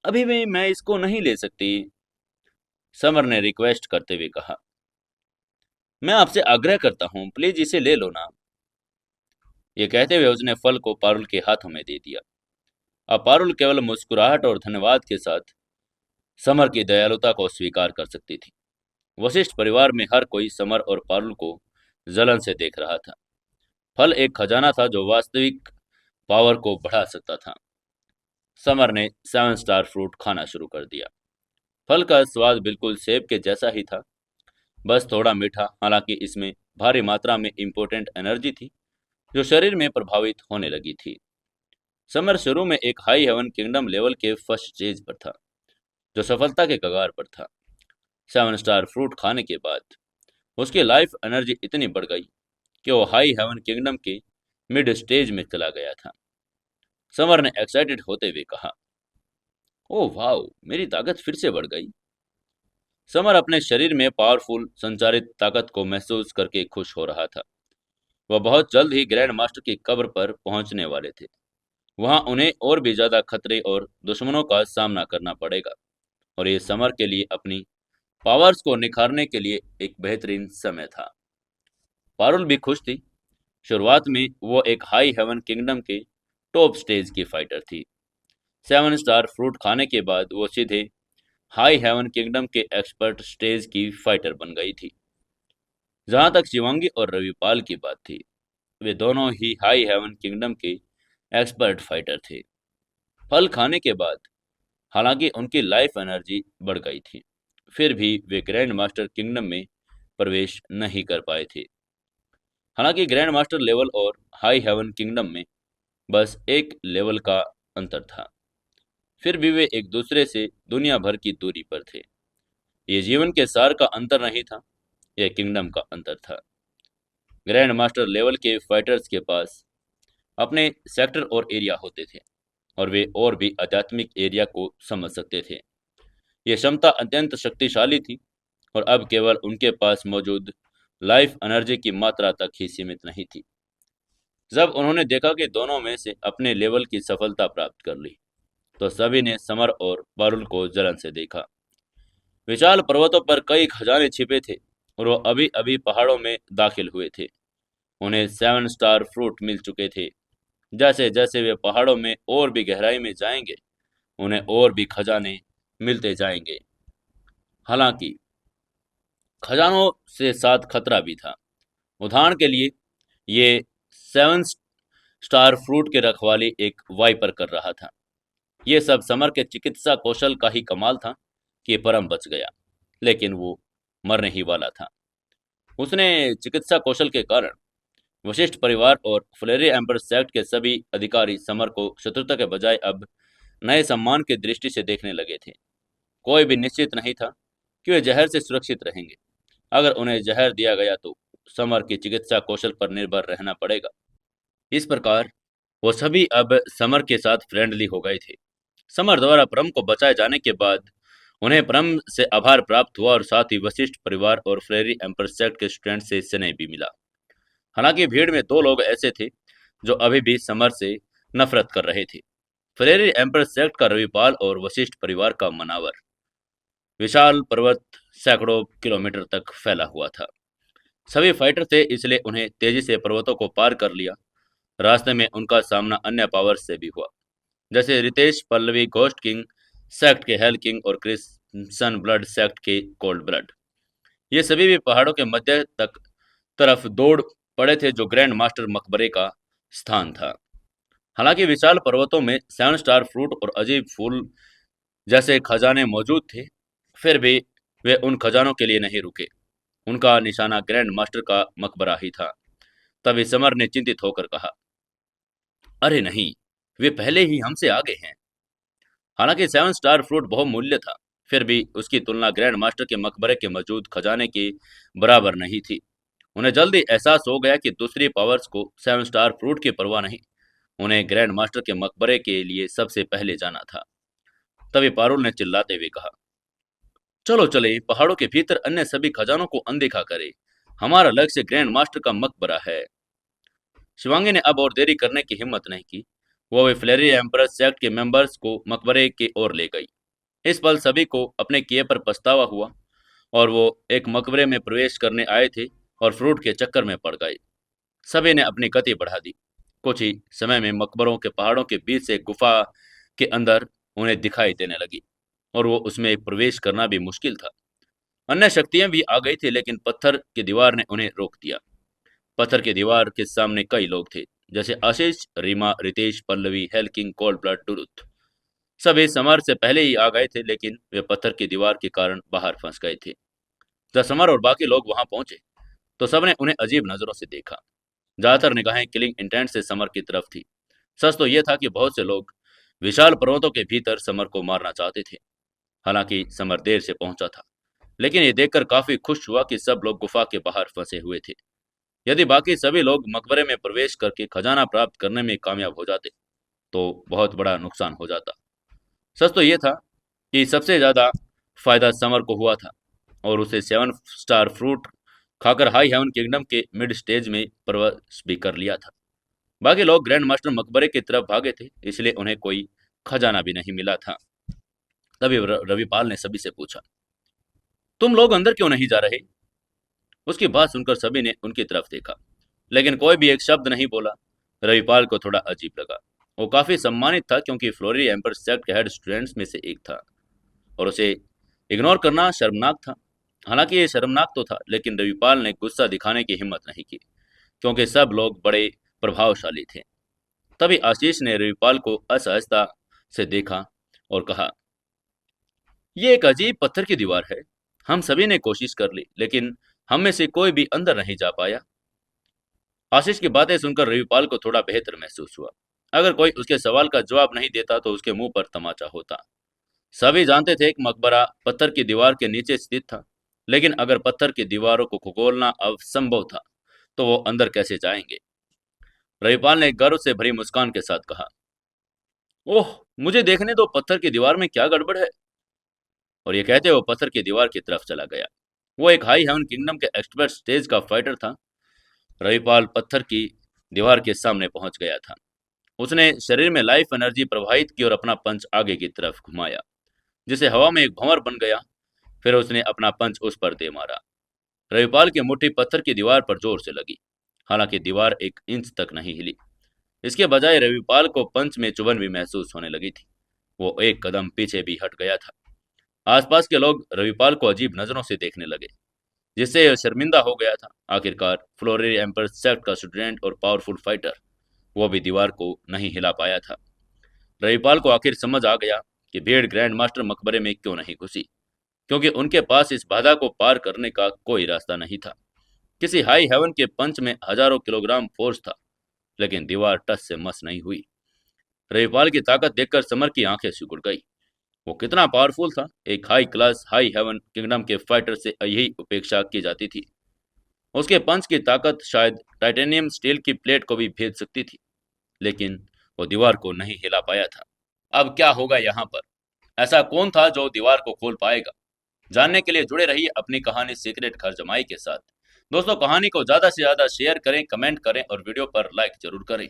अभी भी मैं इसको नहीं ले सकती। समर ने रिक्वेस्ट करते हुए कहा, मैं आपसे आग्रह करता हूँ, प्लीज इसे ले लो ना। ये कहते हुए उसने फल को पारुल के हाथों में दे दिया। अब पारुल केवल मुस्कुराहट और धन्यवाद के साथ समर की दयालुता को स्वीकार कर सकती थी। वशिष्ठ परिवार में हर कोई समर और पारुल को जलन से देख रहा था। फल एक खजाना था जो वास्तविक पावर को बढ़ा सकता था। समर ने 7 स्टार फ्रूट खाना शुरू कर दिया। फल का स्वाद बिल्कुल सेब के जैसा ही था, बस थोड़ा मीठा। हालांकि इसमें भारी मात्रा में इम्पोर्टेंट एनर्जी थी जो शरीर में प्रभावित होने लगी थी। समर शुरू में एक हाई हेवन किंगडम लेवल के फर्स्ट स्टेज पर था, जो सफलता के कगार पर था। 7 स्टार फ्रूट खाने के बाद उसकी लाइफ एनर्जी इतनी बढ़ गई कि वो हाई हेवन किंगडम के मिड स्टेज में चला गया था। समर ने एक्साइटेड होते हुए कहा, ओह वाह, मेरी ताकत फिर से बढ़ गई। समर अपने शरीर में पावरफुल संचारित ताकत को महसूस करके खुश हो रहा था। वह बहुत जल्द ही ग्रैंड मास्टर की कब्र पर पहुंचने वाले थे। वहां उन्हें और भी ज्यादा खतरे और दुश्मनों का सामना करना पड़ेगा, और ये समर के लिए अपनी पावर्स को निखारने के लिए एक बेहतरीन समय था। पारुल भी खुश थी। शुरुआत में वो एक हाई हेवन किंगडम के टॉप स्टेज की फाइटर थी। 7 स्टार फ्रूट खाने के बाद वो सीधे हाई हेवन किंगडम के एक्सपर्ट स्टेज की फाइटर बन गई थी। जहां तक शिवांगी और रविपाल की बात थी, वे दोनों ही हाई हेवन किंगडम के एक्सपर्ट फाइटर थे। फल खाने के बाद हालांकि उनकी लाइफ एनर्जी बढ़ गई थी, फिर भी वे ग्रैंड मास्टर किंगडम में प्रवेश नहीं कर पाए थे। हालांकि ग्रैंड मास्टर लेवल और हाई हेवन किंगडम में बस एक लेवल का अंतर था, फिर भी वे एक दूसरे से दुनिया भर की दूरी पर थे। ये जीवन के सार का अंतर नहीं था, यह किंगडम का अंतर था। ग्रैंड मास्टर लेवल के फाइटर्स के पास अपने सेक्टर और एरिया होते थे, और वे और भी आध्यात्मिक एरिया को समझ सकते थे। यह क्षमता अत्यंत शक्तिशाली थी, और अब केवल उनके पास मौजूद लाइफ एनर्जी की मात्रा तक ही सीमित नहीं थी। जब उन्होंने देखा कि दोनों में से अपने लेवल की सफलता प्राप्त कर ली, तो सभी ने समर और पारुल को जलन से देखा। विशाल पर्वतों पर कई खजाने छिपे थे, और वो अभी अभी पहाड़ों में दाखिल हुए थे। उन्हें 7 स्टार फ्रूट मिल चुके थे। जैसे जैसे वे पहाड़ों में और भी गहराई में जाएंगे, उन्हें और भी खजाने मिलते जाएंगे। हालांकि खजानों से साथ खतरा भी था। उदाहरण के लिए, ये 7 स्टार फ्रूट की रखवाली एक वाइपर कर रहा था। ये सब समर के चिकित्सा कौशल का ही कमाल था कि परम बच गया, लेकिन वो मरने ही वाला था। उसने चिकित्सा कौशल के कारण वशिष्ठ परिवार और फ्लेरी एम्पर सेक्ट के सभी अधिकारी समर को शत्रुता के बजाय अब नए सम्मान की दृष्टि से देखने लगे थे। कोई भी निश्चित नहीं था कि वे जहर से सुरक्षित रहेंगे। अगर उन्हें जहर दिया गया तो समर की चिकित्सा कौशल पर निर्भर रहना पड़ेगा। इस प्रकार वो सभी अब समर के साथ फ्रेंडली हो गए थे। समर द्वारा परम को बचाए जाने के बाद उन्हें परम से आभार प्राप्त हुआ, और साथ ही वशिष्ठ परिवार और फ्लेरी एम्पर सेक्ट के स्टूडेंट से स्नेह भी मिला। हालांकि भीड़ में दो लोग ऐसे थे जो अभी भी समर से नफरत कर रहे थे। फ्लेरी एम्पर सेक्ट का रविपाल और वशिष्ठ परिवार का मनावर। विशाल पर्वत सैकड़ों किलोमीटर तक फैला हुआ था। सभी फाइटर थे, इसलिए उन्हें तेजी से पर्वतों को पार कर लिया। रास्ते में उनका सामना अन्य पावर्स से भी हुआ, जैसे Ritesh Pallavi ghost king sect के हेल किंग और क्रिस्सन ब्लड सेक्ट के कोल्ड ब्लड। ये सभी भी पहाड़ों के मध्य तक तरफ दौड़ पड़े थे, जो ग्रैंड मास्टर मकबरे का स्थान था। हालांकि विशाल पर्वतों में 7 स्टार फ्रूट और अजीब फूल जैसे खजाने मौजूद थे, फिर भी वे उन खजानों के लिए नहीं रुके। उनका निशाना ग्रैंड मास्टर का मकबरा ही था। तभी समर ने चिंतित होकर कहा, अरे नहीं, वे पहले ही हमसे आगे हैं। हालांकि 7 स्टार फ्रूट बहुमूल्य था, फिर भी उसकी तुलना ग्रैंड मास्टर के मकबरे के मौजूद खजाने के बराबर नहीं थी। उन्हें जल्दी एहसास हो गया कि दूसरी पावर्स को 7 स्टार फ्रूट की परवाह नहीं, उन्हें ग्रैंड मास्टर के मकबरे के लिए सबसे पहले जाना था। तभी पारुल ने चिल्लाते हुए कहा, चलो चले, पहाड़ों के भीतर अन्य सभी खजानों को अनदेखा करें। हमारा लक्ष्य ग्रैंड मास्टर का मकबरा है। शिवांगी ने अब और देरी करने की हिम्मत नहीं की। वो फ्लेरी एम्परस सेक्ट के मेंबर्स को मकबरे की ओर ले गई। इस पल सभी को अपने किए पर पछतावा हुआ और वो एक मकबरे में प्रवेश करने आए थे और फ्रूट के चक्कर में पड़ गए। सभी ने अपनी गति बढ़ा दी। कुछ ही समय में मकबरों के पहाड़ों के बीच से एक गुफा के अंदर उन्हें दिखाई देने लगी और वो उसमें प्रवेश करना भी मुश्किल था। अन्य शक्तियां भी आ गई थी, लेकिन पत्थर की दीवार ने उन्हें रोक दिया। पत्थर की दीवार के सामने कई लोग थे, जैसे आशीष, रीमा, रितेश, पल्लवी, हेल्किंग, कोल्ड ब्लड, टुरुथ। सभी समर से पहले ही आ गए थे, लेकिन वे पत्थर की दीवार के कारण बाहर फंस गए थे। जब समर और बाकी लोग वहां पहुंचे तो सबने उन्हें अजीब नजरों से देखा। ज्यादातर निगाहें किलिंग इंटेंट से समर की तरफ थी। सच तो यह था कि बहुत से लोग विशाल पर्वतों के भीतर समर को मारना चाहते थे। हालांकि समर देर से पहुंचा था, लेकिन ये देखकर काफी खुश हुआ कि सब लोग गुफा के बाहर फंसे हुए थे। यदि बाकी सभी लोग मकबरे में प्रवेश करके खजाना प्राप्त करने में कामयाब हो जाते तो बहुत बड़ा नुकसान हो जाता। सच तो यह था कि सबसे ज्यादा फायदा समर को हुआ था और उसे 7 स्टार फ्रूट खाकर हाई हेवन किंगडम के मिड स्टेज में प्रवेश भी कर लिया था। बाकी लोग ग्रैंड मास्टर मकबरे की तरफ भागे थे, इसलिए उन्हें कोई खजाना भी नहीं मिला था। तभी रविपाल ने सभी से पूछा, तुम लोग अंदर क्यों नहीं जा रहे? उसकी बात सुनकर सभी ने उनकी तरफ देखा, लेकिन कोई भी एक शब्द नहीं बोला। रविपाल को थोड़ा अजीब लगा। वो काफी सम्मानित था क्योंकि फ्लोरी एम्पर सेक्ट के हेड स्टूडेंट्स में से एक था और उसे इग्नोर करना शर्मनाक था। हालांकि ये शर्मनाक तो था, लेकिन रविपाल ने गुस्सा दिखाने की हिम्मत नहीं की क्योंकि सब लोग बड़े प्रभावशाली थे। तभी आशीष ने रविपाल को असहजता से देखा और कहा, ये एक अजीब पत्थर की दीवार है। हम सभी ने कोशिश कर ली, लेकिन हम में से कोई भी अंदर नहीं जा पाया। आशीष की बातें सुनकर रविपाल को थोड़ा बेहतर महसूस हुआ। अगर कोई उसके सवाल का जवाब नहीं देता तो उसके मुंह पर तमाचा होता। सभी जानते थे कि मकबरा पत्थर की दीवार के नीचे स्थित था, लेकिन अगर पत्थर की दीवारों को खगोलना असंभव था तो वो अंदर कैसे जाएंगे? रविपाल ने गर्व से भरी मुस्कान के साथ कहा, ओह, मुझे देखने दो पत्थर की दीवार में क्या गड़बड़ है। और ये कहते वो पत्थर की दीवार की तरफ चला गया। वो एक हाई हेवन किंगडम के एक्सपर्ट स्टेज का फाइटर था। रविपाल पत्थर की दीवार के सामने पहुंच गया था। उसने शरीर में लाइफ एनर्जी प्रवाहित की और अपना पंच आगे की तरफ घुमाया, जिसे हवा में एक भंवर बन गया। फिर उसने अपना पंच उस पर दे मारा। रविपाल की मुट्ठी पत्थर की दीवार पर जोर से लगी। हालांकि दीवार 1 इंच तक नहीं हिली। इसके बजाय रविपाल को पंच में चुभन भी महसूस होने लगी थी। वो एक कदम पीछे भी हट गया था। आसपास के लोग रविपाल को अजीब नजरों से देखने लगे, जिससे यह शर्मिंदा हो गया था। आखिरकार फ्लोरी एम्पर सेक्ट का स्टूडेंट और पावरफुल फाइटर, वो भी दीवार को नहीं हिला पाया था। रविपाल को आखिर समझ आ गया कि भीड़ ग्रैंड मास्टर मकबरे में क्यों नहीं घुसी, क्योंकि उनके पास इस बाधा को पार करने का कोई रास्ता नहीं था। किसी हाई हेवन के पंच में हजारों किलोग्राम फोर्स था, लेकिन दीवार टस से मस नहीं हुई। रविपाल की ताकत देखकर समर की आंखें सिकुड़ गई। वो कितना पावरफुल था। एक high class high heaven kingdom के फाइटर से यही उपेक्षा की जाती थी। उसके पंच की ताकत शायद टाइटेनियम स्टील की प्लेट को भी भेद सकती थी, लेकिन वो दीवार को नहीं हिला पाया था। अब क्या होगा यहाँ पर? ऐसा कौन था जो दीवार को खोल पाएगा? जानने के लिए जुड़े रहिए अपनी कहानी सीक्रेट घर जमाई के साथ। दोस्तों, कहानी को ज्यादा से ज्यादा शेयर करें, कमेंट करें और वीडियो पर लाइक जरूर करें।